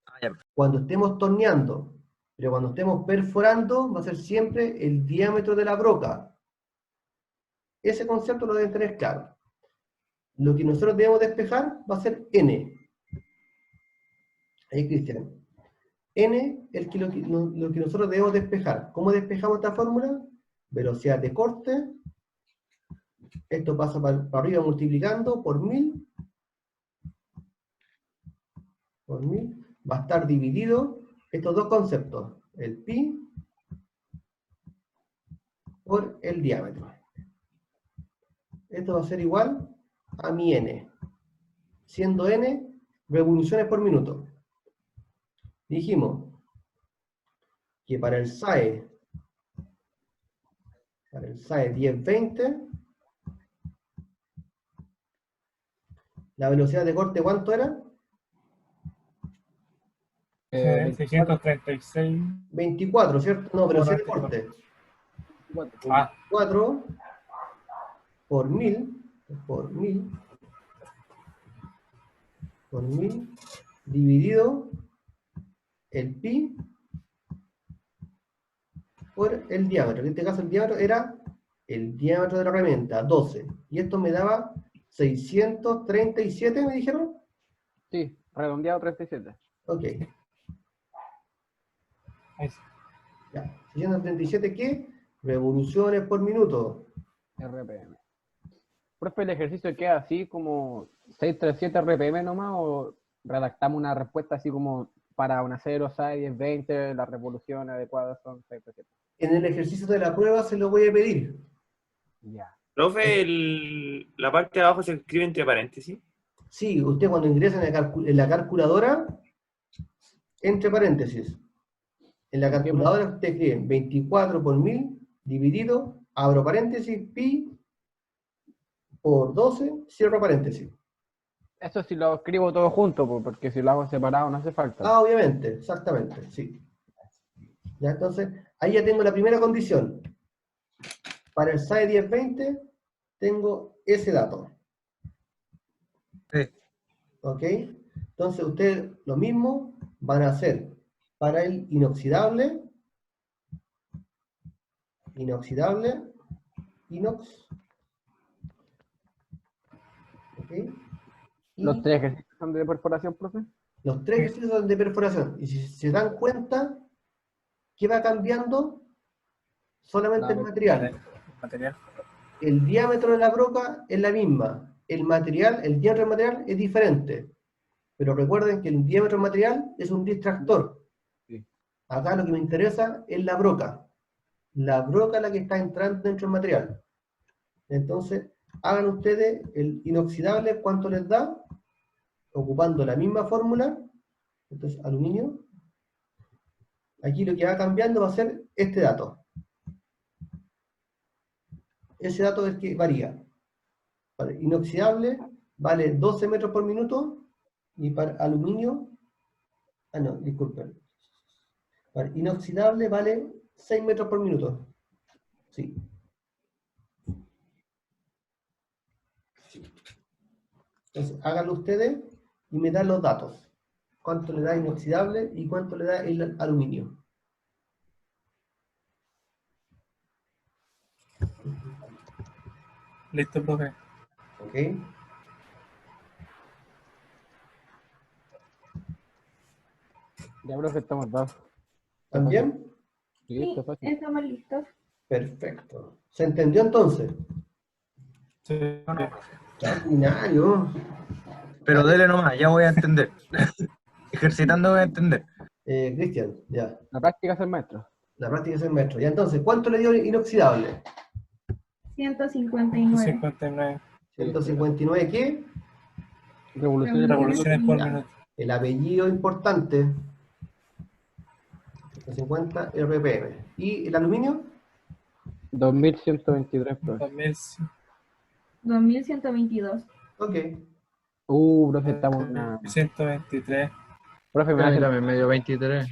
Ah, ya, profe. Cuando estemos torneando, pero cuando estemos perforando, va a ser siempre el diámetro de la broca. Ese concepto lo deben tener claro. Lo que nosotros debemos despejar va a ser n. Ahí, Cristian. N es lo que nosotros debemos despejar. ¿Cómo despejamos esta fórmula? Velocidad de corte. Esto pasa para arriba multiplicando por 1000. Por 1000. Va a estar dividido estos dos conceptos. El pi por el diámetro. Esto va a ser igual a mi n, siendo n revoluciones por minuto. Dijimos que para el SAE 1020, la velocidad de corte, ¿cuánto era? 636. 24, ¿cierto? No, velocidad de corte. 4 por 1000, dividido el pi por el diámetro. En este caso el diámetro era el diámetro de la herramienta, 12. Y esto me daba 637, ¿me dijeron? Sí, redondeado 37. Ok. Ahí sí. Ya. 637, ¿qué? Revoluciones por minuto. RPM. Profe, ¿el ejercicio queda así como 637 RPM nomás o redactamos una respuesta así como para una 0, 6, 10, 20, las revoluciones adecuadas son 637? En el ejercicio de la prueba se lo voy a pedir. Ya. Profe, la parte de abajo se escribe entre paréntesis. Sí, usted cuando ingresa en la calculadora, entre paréntesis. En la calculadora usted escribe 24 por 1000 dividido, abro paréntesis, pi por 12, cierro paréntesis. Eso si lo escribo todo junto, porque si lo hago separado no hace falta. Ah, obviamente, exactamente, sí. Ya, entonces, ahí ya tengo la primera condición. Para el SAE 1020 tengo ese dato. Sí. ¿Ok? Entonces, ustedes lo mismo van a hacer para el inoxidable, inox. ¿Ok? Y ¿Los 3 ejercicios son de perforación, profe? los 3 ejercicios son de perforación. Y si se dan cuenta, ¿qué va cambiando? Solamente el material. Material. El diámetro de la broca es la misma. El material, el diámetro del material es diferente. Pero recuerden que el diámetro del material es un distractor. Sí. Acá lo que me interesa es la broca. La broca es la que está entrando dentro del material. Entonces, hagan ustedes el inoxidable, ¿cuánto les da? Ocupando la misma fórmula. Entonces, aluminio. Aquí lo que va cambiando va a ser este dato. Ese dato es el que varía. Para inoxidable vale 12 metros por minuto y para aluminio, no, disculpen. Para inoxidable vale 6 metros por minuto. Sí. Entonces, háganlo ustedes y me dan los datos. ¿Cuánto le da inoxidable y cuánto le da el aluminio? Listo, profe. ¿Ok? Ya, profe, estamos dados. ¿También? Sí, Listo, fácil. estamos listos. Perfecto. ¿Se entendió entonces? Sí. Extraordinario. Pero dele nomás, ya voy a entender. Ejercitando voy a entender. Cristian, ya. La práctica es el maestro. La práctica es el maestro. Ya entonces, ¿cuánto le dio inoxidable? 159. 59 159, ¿qué? Revoluciones. revoluciones por Ya. minuto. El apellido importante. 150 RPM. ¿Y el aluminio? 2123, profe. 2122. Ok. Profe, estamos en una... 123. Profe, me A mí hace... también me dio 23.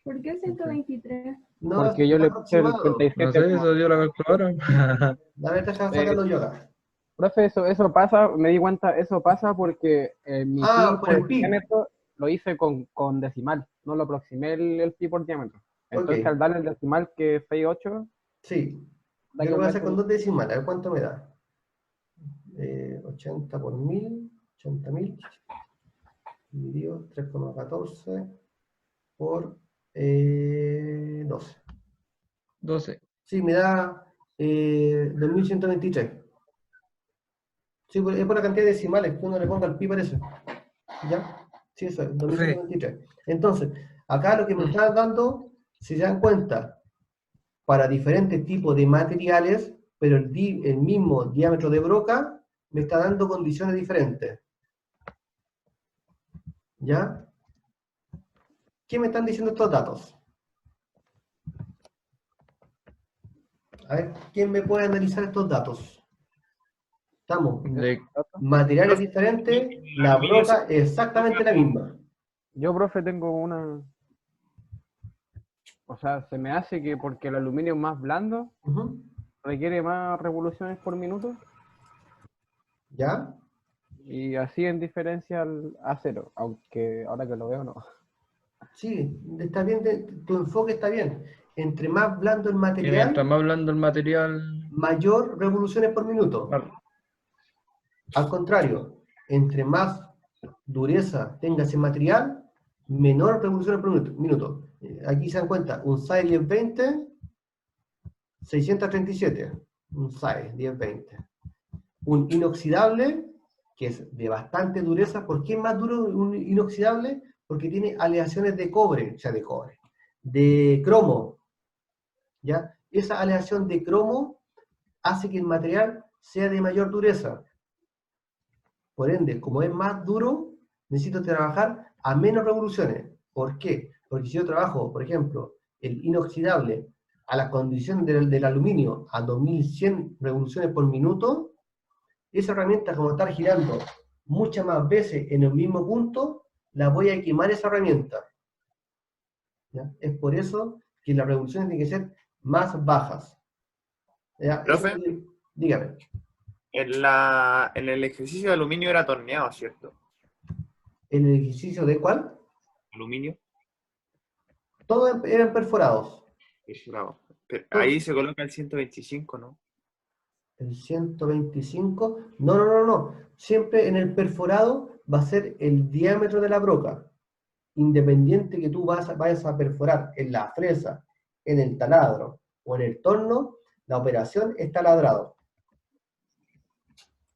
¿Por qué 123? No, Porque yo le puse el aproximado. 37. No sé, eso dio la calculadora. La verdad es que sacarlo yo acá. Profe, eso pasa, me di cuenta, eso pasa porque mi pi por el por pi. diámetro lo hice con decimal, no lo aproximé el pi por diámetro. Entonces Ok. al darle el decimal que es 6,8, Sí. da Yo que lo voy a hacer aumenta con 2 decimales. A ver cuánto me da. 80 por 1000. 80.000. Dividido 3,14 por 12. 12. Sí, me da 2123. Sí, es por la cantidad de decimales que uno le ponga al pi, parece. ¿Ya? Sí, eso es, 2123. Entonces, acá lo que me está dando, si se dan cuenta, para diferentes tipos de materiales, pero el mismo diámetro de broca me está dando condiciones diferentes. ¿Ya? ¿Qué me están diciendo estos datos? A ver, ¿quién me puede analizar estos datos? Estamos. De, Materiales diferentes, la broca es exactamente la misma. Yo, profe, tengo una... O sea, se me hace que porque el aluminio es más blando, Ujú. requiere más revoluciones por minuto, ¿Ya? y así en diferencia al acero, aunque ahora que lo veo no. Sí, está bien, tu enfoque está bien. Entre más blando el que mientras material, más blando el material, mayor revoluciones por minuto. más- Al contrario, entre más dureza tenga ese material, menor revoluciones por minuto. Aquí se dan cuenta, un SAE 1020, 637. Un SAE 1020. Un inoxidable, que es de bastante dureza. ¿Por qué es más duro un inoxidable? Porque tiene aleaciones de cobre, o sea, de cromo. ¿Ya? Esa aleación de cromo hace que el material sea de mayor dureza. Por ende, como es más duro, necesito trabajar a menos revoluciones. ¿Por qué? Porque si yo trabajo, por ejemplo, el inoxidable a las condiciones del aluminio a 2100 revoluciones por minuto, esa herramienta, como está girando muchas más veces en el mismo punto, la voy a quemar esa herramienta. ¿Ya? Es por eso que las revoluciones tienen que ser más bajas. ¿Ya? Profe. Dígame. En el ejercicio de aluminio era torneado, ¿cierto? ¿El ejercicio de cuál? Aluminio, Todos eran perforados. perforado. Pero Todo. ahí se coloca el 125, ¿no? El 125. No. Siempre en el perforado va a ser el diámetro de la broca. Independiente que tú vayas a perforar en la fresa, en el taladro o en el torno, la operación es taladrado.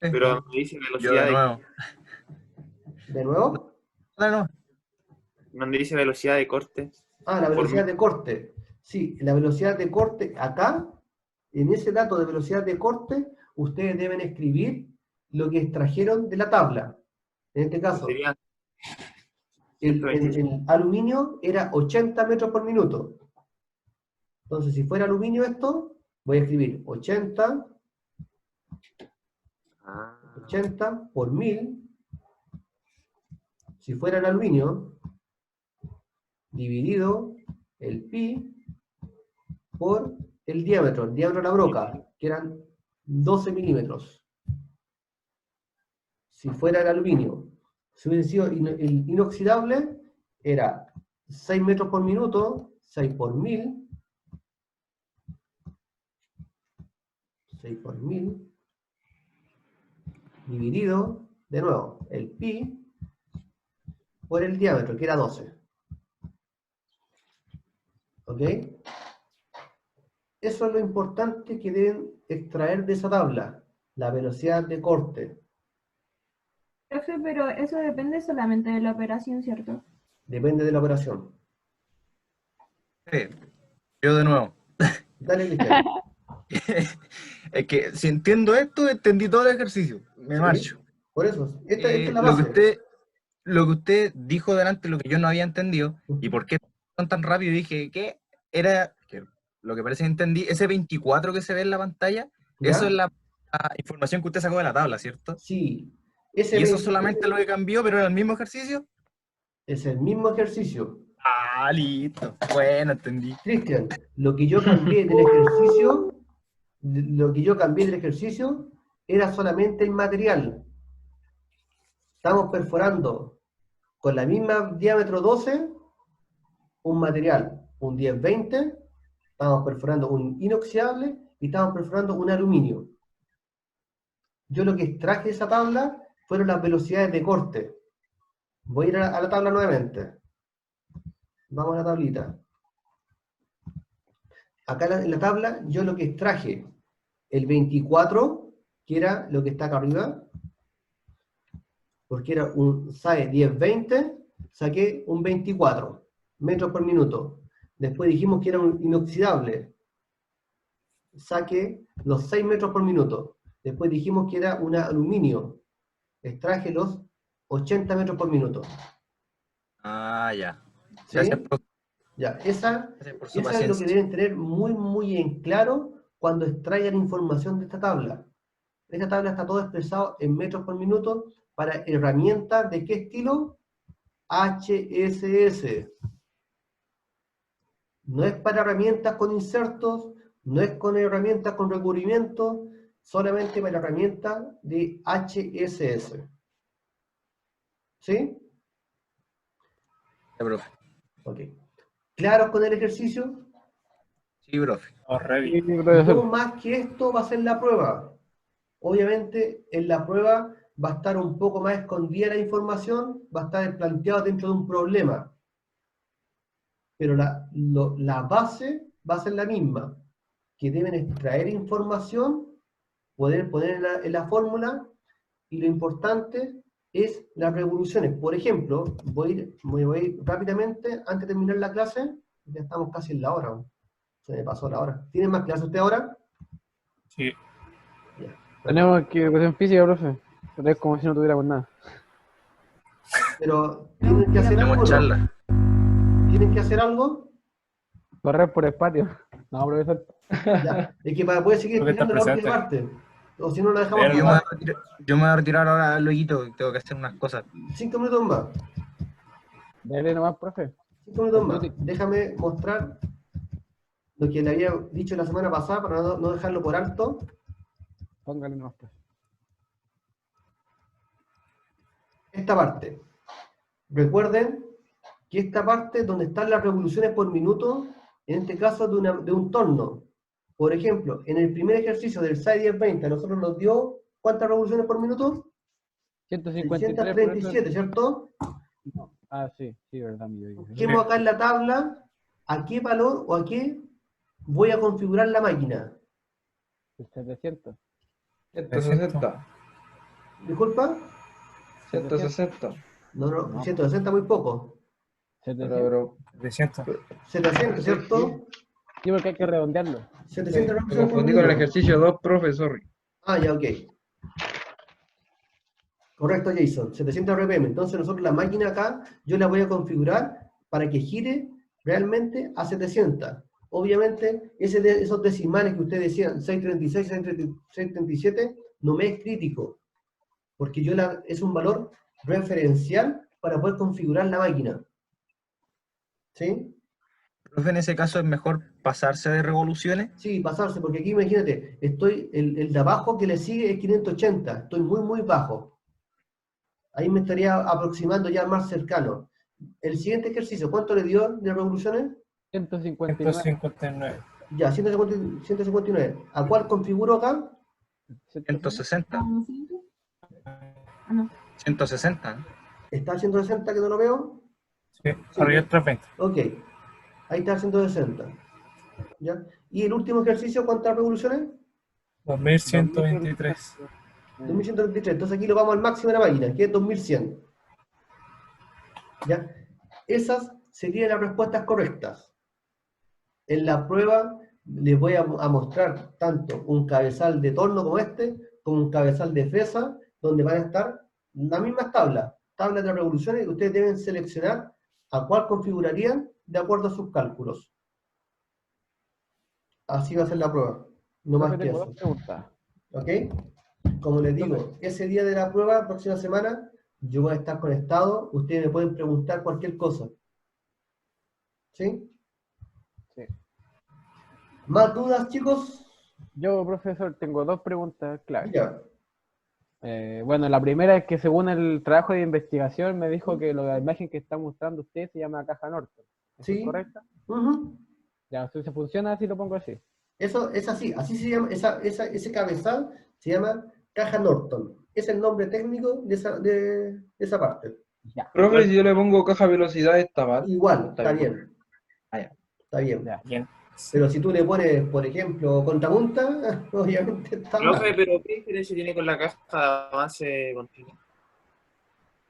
Pero me dice Yo velocidad de de, nuevo. ¿De nuevo? No. donde dice velocidad de corte. Ah, la Por velocidad mí. de corte. Sí, la velocidad de corte acá, en ese dato de velocidad de corte, ustedes deben escribir lo que extrajeron de la tabla. En este caso, Sería el 125. aluminio era 80 metros por minuto. Entonces, si fuera aluminio esto, voy a escribir 80 Ah, por 1000. Si fuera el aluminio, dividido el pi por el diámetro de la broca, que eran 12 milímetros. Si fuera el aluminio, si hubiese sido el inoxidable, era 6 metros por minuto, 6 por 1000, 6 por 1000, dividido, de nuevo, el pi por el diámetro, que era 12. ¿Ok? Eso es lo importante que deben extraer de esa tabla, la velocidad de corte. Profe, pero eso depende solamente de la operación, ¿cierto? Depende de la operación. Sí, yo de nuevo. Dale, Cristian. Es que si entiendo esto, entendí todo el ejercicio. Me ¿Sí? marcho. Por eso, esta es la Lo que base. usted dijo delante, lo que yo no había entendido, y por qué tan rápido, dije que era, que lo que parece que entendí, ese 24 que se ve en la pantalla, ¿Ya? eso es la información que usted sacó de la tabla, ¿cierto? Sí. Y eso solamente lo que cambió, pero era el mismo ejercicio. Es el mismo ejercicio. Ah, listo. Bueno, entendí. Cristian, lo que yo cambié del ejercicio era solamente el material. Estamos perforando con la misma diámetro 12 un material, un 1020, estamos perforando un inoxidable y estamos perforando un aluminio. Yo lo que extraje de esa tabla fueron las velocidades de corte. Voy a ir a la tabla nuevamente. Vamos a la tablita. Acá en la tabla yo lo que extraje, el 24, que era lo que está acá arriba, porque era un SAE 1020, saqué un 24 metros por minuto. Después dijimos que era un inoxidable. saqué los 6 metros por minuto. Después dijimos que era un aluminio. Extraje los 80 metros por minuto. Ah, ya. ¿Sí? Gracias, profe. Ya, esa Gracias por su es lo que paciencia. deben tener muy, muy en claro cuando extraigan información de esta tabla. Esta tabla está todo expresado en metros por minuto para herramientas de qué estilo? HSS. No es para herramientas con insertos, no es con herramientas con recubrimiento, solamente para herramientas de HSS. ¿Sí? Ya, profe. Ok. ¿Claros con el ejercicio? Sí, profe. Oh, Sí, Revit. profesor. No más que esto va a ser la prueba. Obviamente, en la prueba va a estar un poco más escondida la información, va a estar planteado dentro de un problema. Pero la base va a ser la misma, que deben extraer información, poder poner en la fórmula, y lo importante es las revoluciones. Por ejemplo, voy a ir rápidamente, antes de terminar la clase, ya estamos casi en la hora, se me pasó la hora. ¿Tienen más clases usted ahora? Sí. Ya. Tenemos que educación física, profe. Pero es como si no tuviéramos nada. Pero, ¿tienen que hacer algo Tenemos o no? charla. ¿Tienen que hacer algo? Correr por el patio. No, profesor. Ya. Es que para poder seguir Creo que está explicando la última presente. parte. O si no, la dejamos Pero Yo me voy pasar. a yo me voy a retirar ahora luego, tengo que hacer unas cosas. 5 minutos más. Dale nomás, profe. 5 minutos más. Complete. Déjame mostrar lo que le había dicho la semana pasada para no dejarlo por alto. Póngale nomás, profe. Esta parte. Recuerden que esta parte donde están las revoluciones por minuto, en este caso de un torno. Por ejemplo, en el primer ejercicio del SAI 1020, a nosotros nos dio, ¿cuántas revoluciones por minuto? 153, 637, profesor. ¿cierto? No. Ah, sí, verdad, mi Dios. Busquemos acá en la tabla a qué valor o a qué voy a configurar la máquina. 700. 160. ¿Disculpa? 160. No, 160 muy poco. 700. Pero 300. 700, ¿cierto? Sí, porque hay que redondearlo. 700 me revoluciones por confundí con el minuto. ejercicio 2, profe, sorry. Ah, ya, ok. Correcto, Jason. 700 RPM. Entonces nosotros la máquina acá, yo la voy a configurar para que gire realmente a 700. Obviamente, esos decimales que ustedes decían, 636, 637, no me es crítico. Porque es un valor referencial para poder configurar la máquina. ¿Sí? Profe, en ese caso es mejor pasarse de revoluciones. Sí, pasarse, porque aquí imagínate, el de abajo que le sigue es 580, estoy muy, muy bajo. Ahí me estaría aproximando ya más cercano. El siguiente ejercicio, ¿cuánto le dio de revoluciones? 159. 159. Ya, 159. ¿A cuál configuro acá? 160. Ah, no. 160. ¿Está a 160 que no lo veo? Sí. Arriba 320. Ok, ahí está a 160. ¿Ya? ¿Y el último ejercicio, cuántas revoluciones? 2123. 2133. Entonces aquí lo vamos al máximo de la máquina, que es 2100. ¿Ya? Esas serían las respuestas correctas. En la prueba les voy a mostrar tanto un cabezal de torno como este, como un cabezal de fresa, donde van a estar las mismas tablas de revoluciones, que ustedes deben seleccionar a cuál configurarían de acuerdo a sus cálculos. Así va a ser la prueba, no más Profe, que tengo eso. dos preguntas. ¿Ok? Como les digo, ese día de la prueba, próxima semana, yo voy a estar conectado, ustedes me pueden preguntar cualquier cosa. ¿Sí? Sí. ¿Más dudas, chicos? Yo, profesor, tengo dos preguntas claves. Ya. Bueno, la primera es que según el trabajo de investigación me dijo que la imagen que está mostrando usted se llama caja Norton. ¿Eso Sí. es correcto? Ujú. Ya, si se funciona así, lo pongo así. Eso es así se llama, ese cabezal se llama caja Norton. Es el nombre técnico de esa parte. Ya, Profe, si yo le pongo caja velocidad, está mal. Igual, está bien. bien. Ah, ya. Está bien. ya. Bien. Pero si tú le pones, por ejemplo, contrapunta, obviamente está Profe, mal. pero ¿qué diferencia tiene con la caja de avance continuo?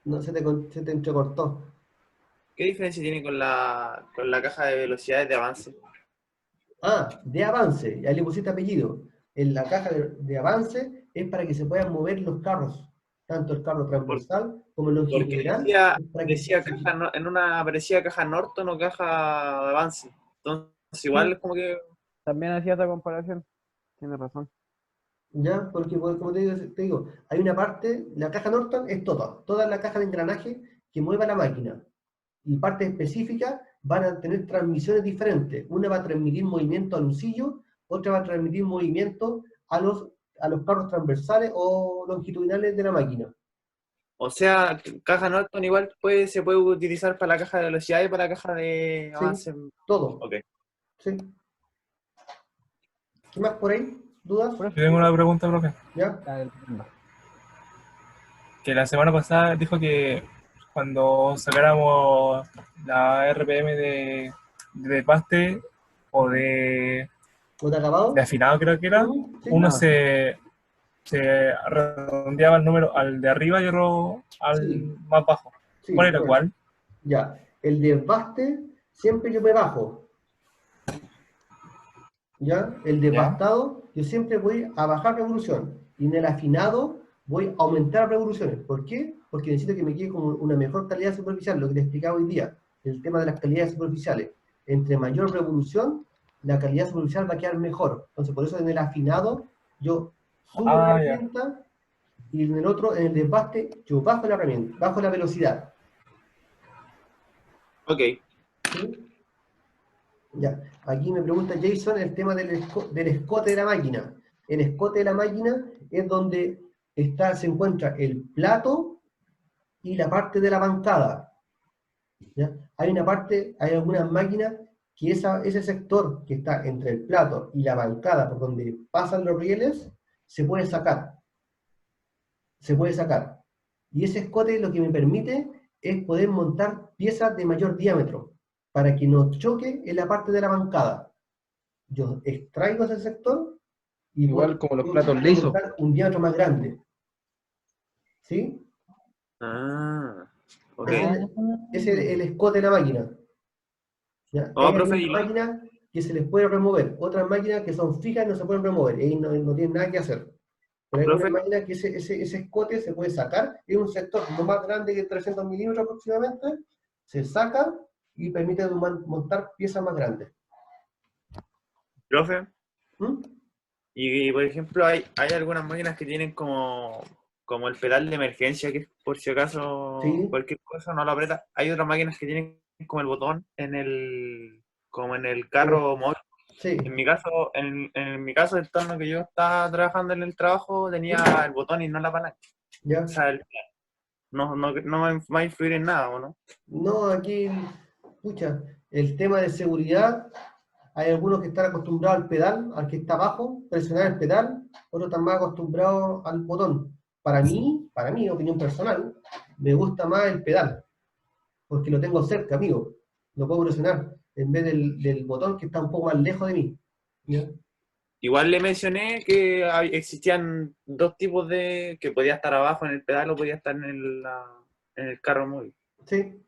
No, se te entrecortó. ¿Qué diferencia tiene con la caja de velocidades de avance? De avance, ya le pusiste apellido. En la caja de avance es para que se puedan mover los carros, tanto el carro transversal como el Porque longitudinal. decía, es para que decía se- caja, en una parecía caja Norton o caja de avance. Entonces, igual es como que. También hacía esa comparación. Tienes razón. Ya, porque como te digo, hay una parte, la caja Norton es toda la caja de engranaje que mueva la máquina. Y partes específicas van a tener transmisiones diferentes. Una va a transmitir movimiento al usillo, otra va a transmitir movimiento a los carros transversales o longitudinales de la máquina. O sea, caja Norton igual se puede utilizar para la caja de velocidad y para la caja de Sí, avance. todo. Ok. Sí. ¿Qué más por ahí? ¿Dudas? Yo tengo una pregunta, profe. ¿Ya? Que la semana pasada dijo que cuando sacáramos la RPM de paste o ¿No te ha acabado? de afinado, creo que era, Sí. uno se redondeaba el número al de arriba y otro al Sí. más bajo. Sí, ¿Cuál era bueno. cuál? Ya. El desbaste, siempre yo me bajo. ¿Ya? El desbastado, yo siempre voy a bajar revolución. Y en el afinado, voy a aumentar revoluciones. ¿Por qué? Porque necesito que me quede con una mejor calidad superficial, lo que te explicaba hoy día, el tema de las calidades superficiales. Entre mayor revolución, la calidad superficial va a quedar mejor. Entonces, por eso en el afinado, yo subo la Ah, ya. herramienta, y en el otro, en el desbaste, yo bajo la herramienta, bajo la velocidad. Ok. ¿Sí? Ya, aquí me pregunta Jason el tema del escote de la máquina. El escote de la máquina es donde se encuentra el plato y la parte de la bancada. ¿Ya? Hay algunas máquinas que ese sector que está entre el plato y la bancada, por donde pasan los rieles, se puede sacar. Se puede sacar. Y ese escote lo que me permite es poder montar piezas de mayor diámetro, para que no choque en la parte de la bancada. Yo extraigo ese sector y Igual como los platos puedo lisos. montar un diámetro más grande. ¿Sí? Ah. Ok. Ese es el escote de la máquina. ¿Ya? Oh, Hay profe, algunas máquinas que se les puede remover, otras máquinas que son fijas y no se pueden remover, y no tienen nada que hacer. Pero hay profe, algunas máquinas que ese escote se puede sacar, es un sector no más grande que 300 milímetros aproximadamente, se saca y permite montar piezas más grandes. profe. ¿Mm? Y por ejemplo, hay algunas máquinas que tienen como el pedal de emergencia, que es por si acaso Sí. cualquier cosa no lo aprieta. Hay otras máquinas que tienen como el botón como en el carro móvil. Sí. En mi caso, en mi caso, el torno que yo estaba trabajando en el trabajo tenía el botón y no la palanca. ¿Ya? O sea, no va a influir en nada, ¿o no? No, aquí, pucha, el tema de seguridad, hay algunos que están acostumbrados al pedal, al que está abajo, presionar el pedal, otros están más acostumbrados al botón. Para mí, opinión personal, me gusta más el pedal, porque lo tengo cerca, amigo. Lo puedo presionar en vez del botón que está un poco más lejos de mí. ¿Ya? Igual le mencioné que existían dos tipos que podía estar abajo en el pedal o podía estar en el carro móvil. Sí,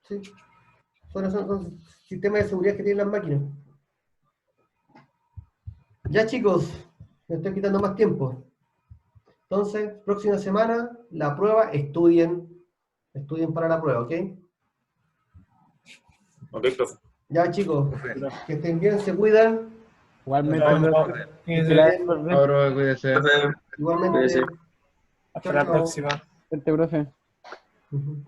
sí. Son sistemas de seguridad que tienen las máquinas. Ya, chicos, me estoy quitando más tiempo. Entonces, próxima semana, la prueba, estudien para la prueba, ¿ok? Ok, profe. Ya, chicos, que estén bien, se cuidan. Igualmente, No, profe. no, Que estén fíjense, bien. Ahora cuídese. Igualmente. Cuídese. hasta Chao, la chao. próxima. Profe. Ujú.